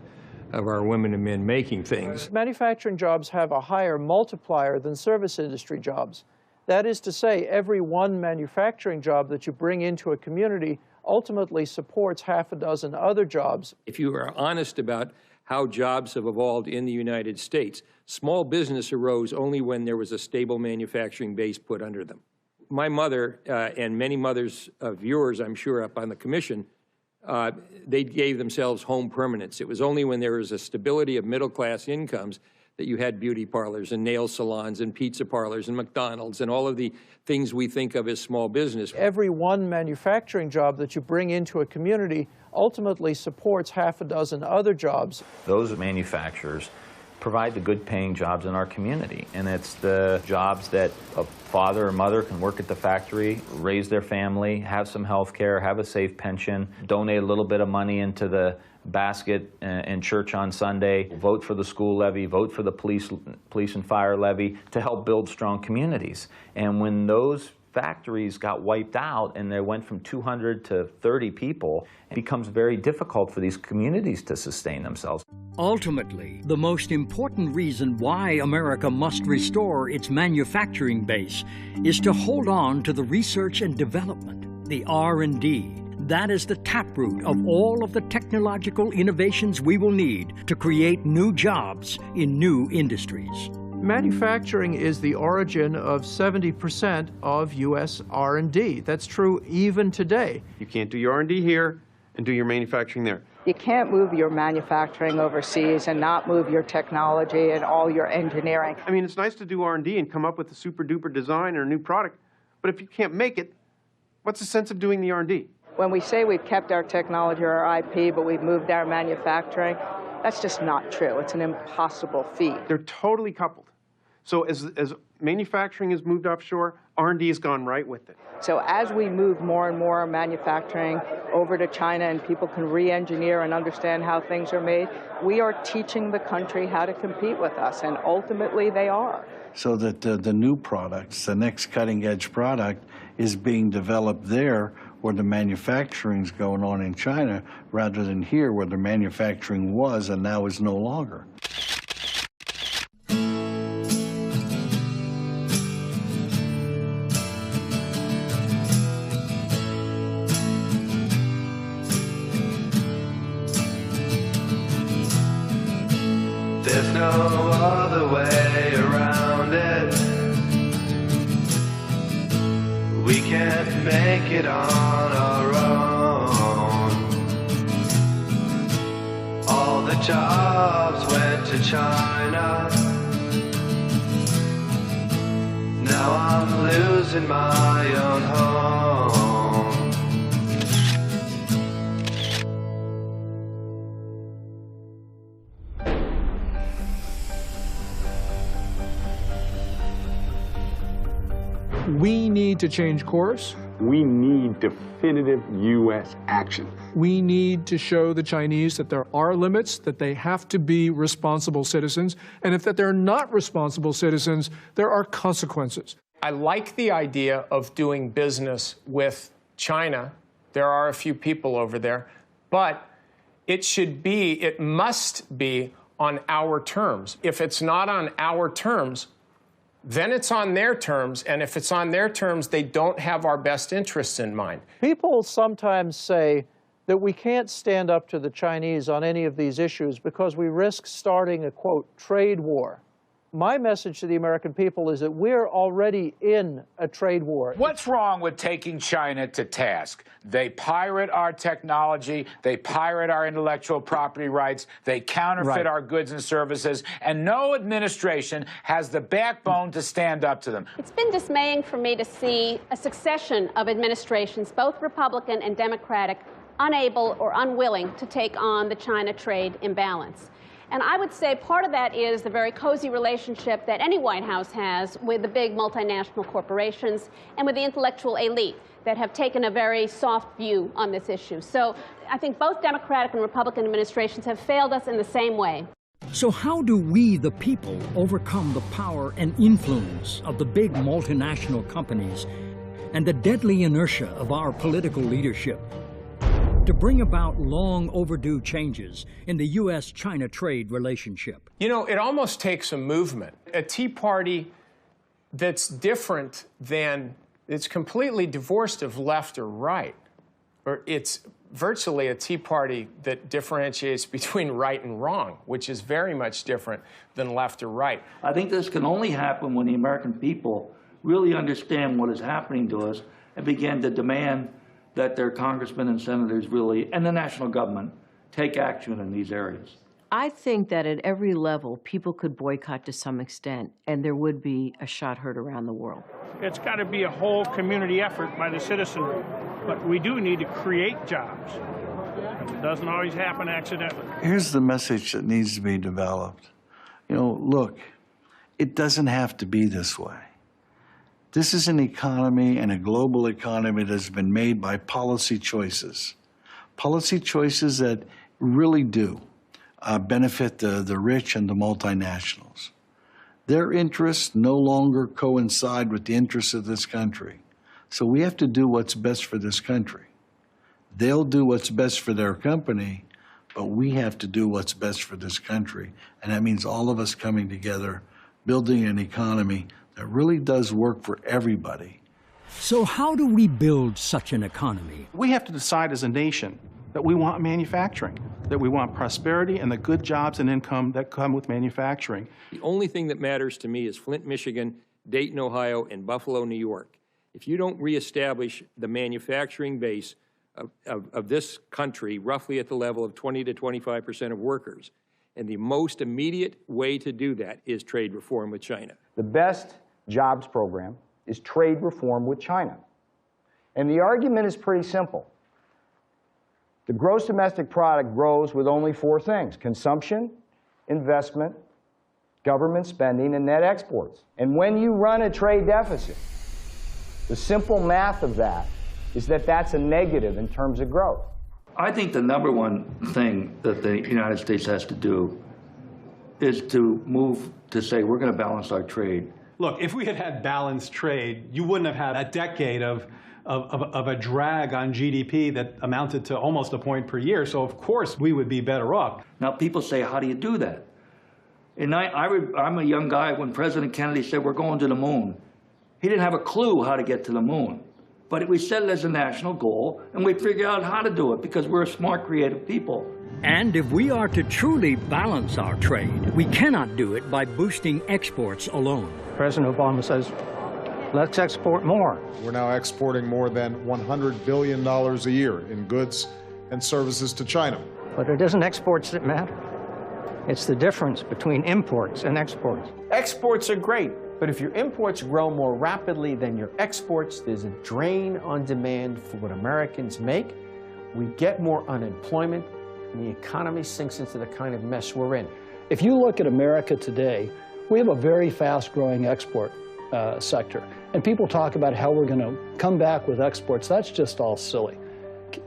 of our women and men making things. Manufacturing jobs have a higher multiplier than service industry jobs. That is to say, every one manufacturing job that you bring into a community ultimately supports half a dozen other jobs. If you are honest about how jobs have evolved in the United States, small business arose only when there was a stable manufacturing base put under them. My mother and many mothers of yours, I'm sure, up on the commission, they gave themselves home permanence. It was only when there was a stability of middle-class incomes that you had beauty parlors and nail salons and pizza parlors and McDonald's and all of the things we think of as small business. Every one manufacturing job that you bring into a community ultimately supports half a dozen other jobs. Those manufacturers provide the good-paying jobs in our community, and it's the jobs that a father or mother can work at the factory, raise their family, have some health care, have a safe pension, donate a little bit of money into the basket in church on Sunday, vote for the school levy, vote for the police and fire levy to help build strong communities. And when those factories got wiped out and they went from 200 to 30 people, it becomes very difficult for these communities to sustain themselves. Ultimately, the most important reason why America must restore its manufacturing base is to hold on to the research and development, the R&D. That is the taproot of all of the technological innovations we will need to create new jobs in new industries. Manufacturing is the origin of 70% of U.S. R&D. That's true even today. You can't do your R&D here and do your manufacturing there. You can't move your manufacturing overseas and not move your technology and all your engineering. I mean, it's nice to do R&D and come up with a super-duper design or a new product, but if you can't make it, what's the sense of doing the R&D? When we say we've kept our technology or our IP, but we've moved our manufacturing, that's just not true. It's an impossible feat. They're totally coupled. So as manufacturing has moved offshore, R&D has gone right with it. So as we move more and more manufacturing over to China and people can re-engineer and understand how things are made, we are teaching the country how to compete with us, and ultimately they are. So that the new products, the next cutting-edge product, is being developed there where the manufacturing's going on in China, rather than here where the manufacturing was and now is no longer. There's no other way around it. We can't make it on our own. All the jobs went to China. Now I'm losing my own home. We need to change course. We need definitive U.S. action. We need to show the Chinese that there are limits, that they have to be responsible citizens, and if that they're not responsible citizens, there are consequences. I like the idea of doing business with China. There are a few people over there, but it must be on our terms. If it's not on our terms, then it's on their terms, and if it's on their terms, they don't have our best interests in mind. People sometimes say that we can't stand up to the Chinese on any of these issues because we risk starting a, quote, trade war. My message to the American people is that we're already in a trade war. What's wrong with taking China to task? They pirate our technology, they pirate our intellectual property rights, they counterfeit our goods and services, and no administration has the backbone to stand up to them. It's been dismaying for me to see a succession of administrations, both Republican and Democratic, unable or unwilling to take on the China trade imbalance. And I would say part of that is the very cozy relationship that any White House has with the big multinational corporations and with the intellectual elite that have taken a very soft view on this issue. So I think both Democratic and Republican administrations have failed us in the same way. So how do we, the people, overcome the power and influence of the big multinational companies and the deadly inertia of our political leadership to bring about long overdue changes in the U.S.-China trade relationship? You know, it almost takes a movement, a Tea Party that's different than, it's completely divorced of left or right. Or it's virtually a Tea Party that differentiates between right and wrong, which is very much different than left or right. I think this can only happen when the American people really understand what is happening to us and begin to demand that their congressmen and senators really, and the national government, take action in these areas. I think that at every level, people could boycott to some extent, and there would be a shot heard around the world. It's got to be a whole community effort by the citizenry, but we do need to create jobs. It doesn't always happen accidentally. Here's the message that needs to be developed. You know, look, it doesn't have to be this way. This is an economy and a global economy that's been made by policy choices that really do benefit the rich and the multinationals. Their interests no longer coincide with the interests of this country. So we have to do what's best for this country. They'll do what's best for their company, but we have to do what's best for this country. And that means all of us coming together, building an economy that really does work for everybody. So how do we build such an economy? We have to decide as a nation that we want manufacturing, that we want prosperity and the good jobs and income that come with manufacturing. The only thing that matters to me is Flint, Michigan, Dayton, Ohio, and Buffalo, New York. If you don't reestablish the manufacturing base of this country roughly at the level of 20 to 25% of workers, and the most immediate way to do that is trade reform with China. The best jobs program is trade reform with China. And the argument is pretty simple. The gross domestic product grows with only four things: consumption, investment, government spending, and net exports. And when you run a trade deficit, the simple math of that is that that's a negative in terms of growth. I think the number one thing that the United States has to do is to move to say we're going to balance our trade. Look, if we had had balanced trade, you wouldn't have had a decade of a drag on GDP that amounted to almost a point per year. So of course we would be better off. Now people say, how do you do that? And I'm a young guy when President Kennedy said we're going to the moon. He didn't have a clue how to get to the moon. But we set it as a national goal, and we figured out how to do it because we're smart, creative people. And if we are to truly balance our trade, we cannot do it by boosting exports alone. President Obama says, let's export more. We're now exporting more than $100 billion a year in goods and services to China. But it isn't exports that matter. It's the difference between imports and exports. Exports are great, but if your imports grow more rapidly than your exports, there's a drain on demand for what Americans make. We get more unemployment, and the economy sinks into the kind of mess we're in. If you look at America today, we have a very fast-growing export sector. And people talk about how we're going to come back with exports. That's just all silly.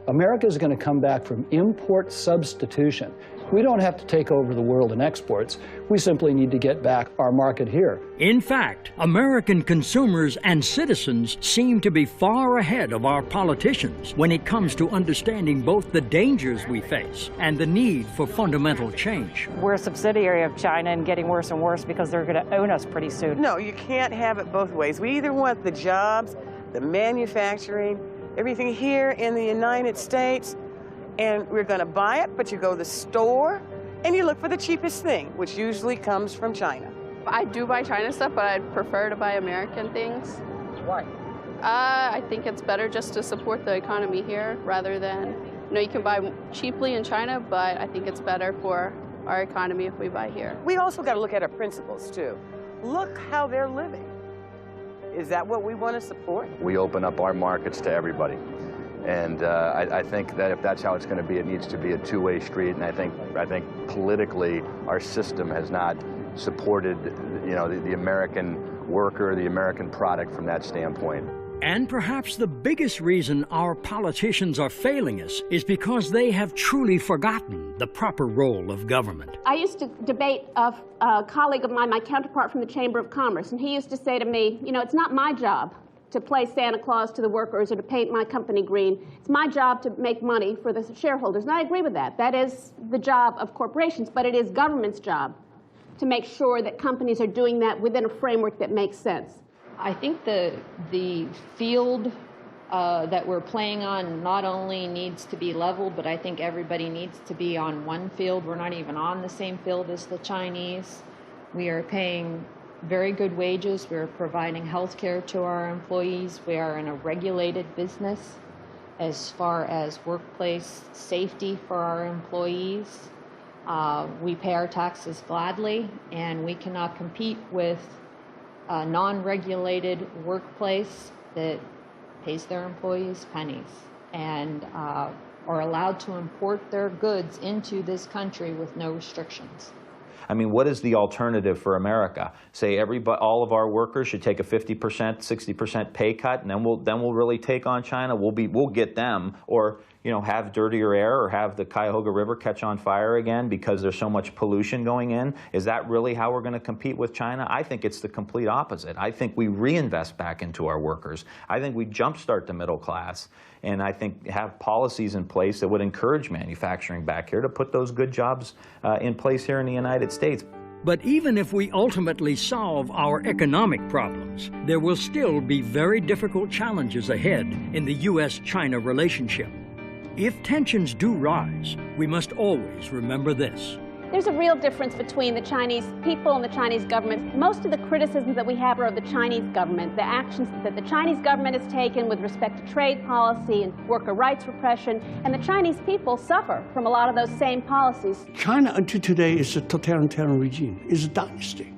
America is going to come back from import substitution. We don't have to take over the world in exports. We simply need to get back our market here. In fact, American consumers and citizens seem to be far ahead of our politicians when it comes to understanding both the dangers we face and the need for fundamental change. We're a subsidiary of China and getting worse and worse because they're going to own us pretty soon. No, you can't have it both ways. We either want the jobs, the manufacturing, everything here in the United States, and we're going to buy it, but you go to the store and you look for the cheapest thing, which usually comes from China. I do buy China stuff, but I'd prefer to buy American things. Why? I think it's better just to support the economy here rather than, you can buy cheaply in China, but I think it's better for our economy if we buy here. We also got to look at our principles too. Look how they're living. Is that what we want to support? We open up our markets to everybody. And I think that if that's how it's going to be, it needs to be a two-way street. And I think politically, our system has not supported, the American worker, the American product from that standpoint. And perhaps the biggest reason our politicians are failing us is because they have truly forgotten the proper role of government. I used to debate a colleague of mine, my counterpart from the Chamber of Commerce, and he used to say to me, it's not my job to play Santa Claus to the workers or to paint my company green. It's my job to make money for the shareholders. And I agree with that. That is the job of corporations, but it is government's job to make sure that companies are doing that within a framework that makes sense. I think the field that we're playing on not only needs to be leveled, but I think everybody needs to be on one field. We're not even on the same field as the Chinese. We are paying very good wages. We're providing health care to our employees. We are in a regulated business as far as workplace safety for our employees. We pay our taxes gladly, and we cannot compete with a non-regulated workplace that pays their employees pennies and are allowed to import their goods into this country with no restrictions. I mean, what is the alternative for America? Say all of our workers should take a 50%, 60% pay cut, and then we'll really take on China. We'll get them, or have dirtier air, or have the Cuyahoga River catch on fire again because there's so much pollution going in. Is that really how we're going to compete with China? I think it's the complete opposite. I think we reinvest back into our workers. I think we jumpstart the middle class, and I think have policies in place that would encourage manufacturing back here to put those good jobs in place here in the United States. But even if we ultimately solve our economic problems, there will still be very difficult challenges ahead in the U.S.-China relationship. If tensions do rise, we must always remember this. There's a real difference between the Chinese people and the Chinese government. Most of the criticisms that we have are of the Chinese government, the actions that the Chinese government has taken with respect to trade policy and worker rights repression, and the Chinese people suffer from a lot of those same policies. China until today is a totalitarian regime, is a dynasty.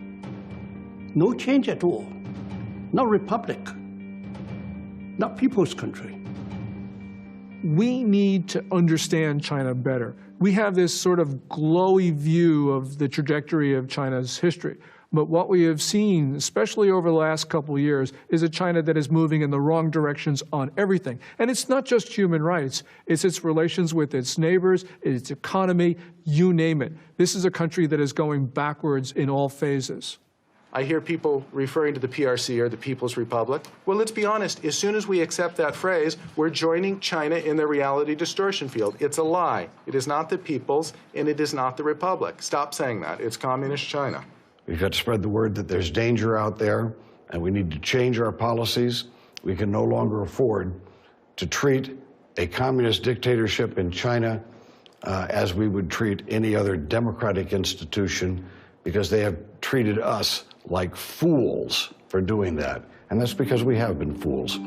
No change at all. Not republic, not people's country. We need to understand China better. We have this sort of glowy view of the trajectory of China's history. But what we have seen, especially over the last couple of years, is a China that is moving in the wrong directions on everything. And it's not just human rights. It's its relations with its neighbors, its economy, you name it. This is a country that is going backwards in all phases. I hear people referring to the PRC or the People's Republic. Well, let's be honest. As soon as we accept that phrase, we're joining China in the reality distortion field. It's a lie. It is not the People's, and it is not the Republic. Stop saying that. It's Communist China. We've got to spread the word that there's danger out there, and we need to change our policies. We can no longer afford to treat a communist dictatorship in China as we would treat any other democratic institution, because they have treated us like fools for doing that. And that's because we have been fools.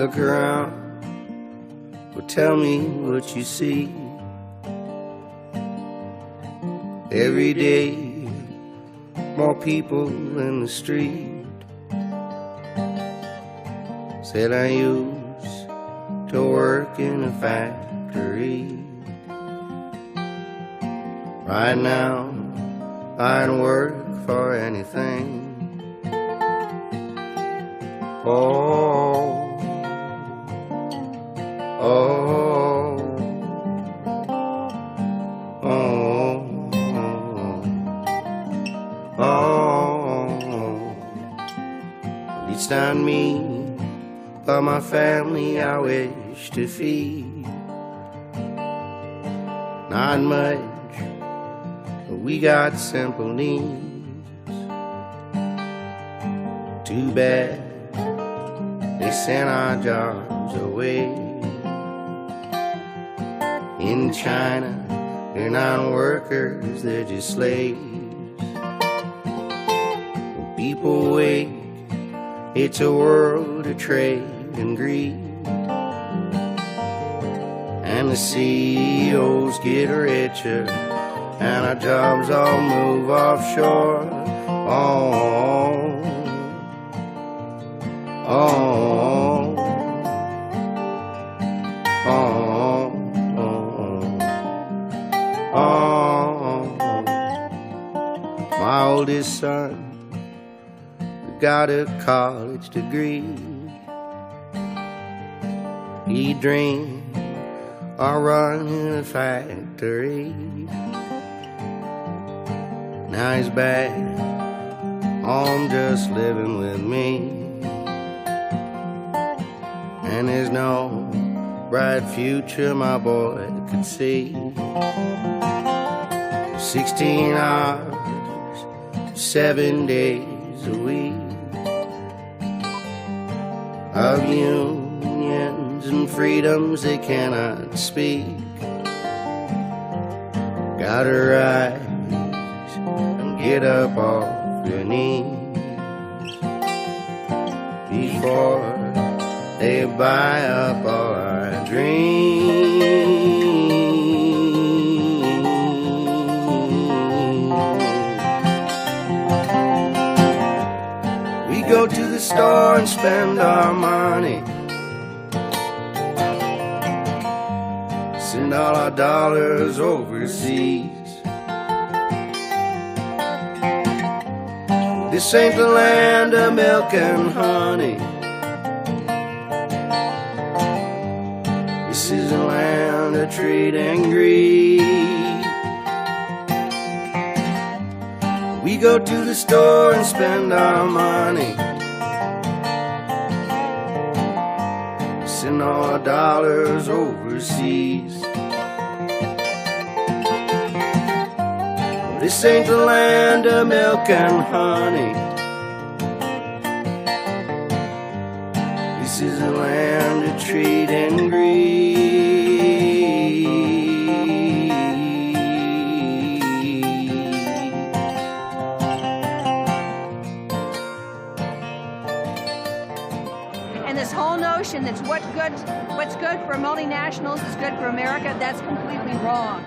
Look around, well, tell me what you see. Every day, more people in the street. Said I used to work in a factory. Right now, I'd work for anything. Oh, oh, oh, oh. At least on me, but my family I wish to feed. Not much, but we got simple needs. Too bad they sent our jobs away. In China, they're not workers, they're just slaves. When people wake, it's a world of trade and greed. And the CEOs get richer, and our jobs all move offshore. Oh, oh, oh, oh, oh. My oldest son got a college degree. He dreamed of running a factory. Now he's back home just living with me. And there's no bright future my boy could see. 16 hours, 7 days a week of unions and freedoms they cannot speak. Gotta rise and get up off your knees before they buy up all our dreams. We go to the store and spend our money, send all our dollars overseas. This ain't the land of milk and honey. This is a land of trade and greed. We go to the store and spend our money, send all our dollars overseas. This ain't the land of milk and honey. This is a land of trade and greed. And this whole notion that what's good for multinationals is good for America, that's completely wrong.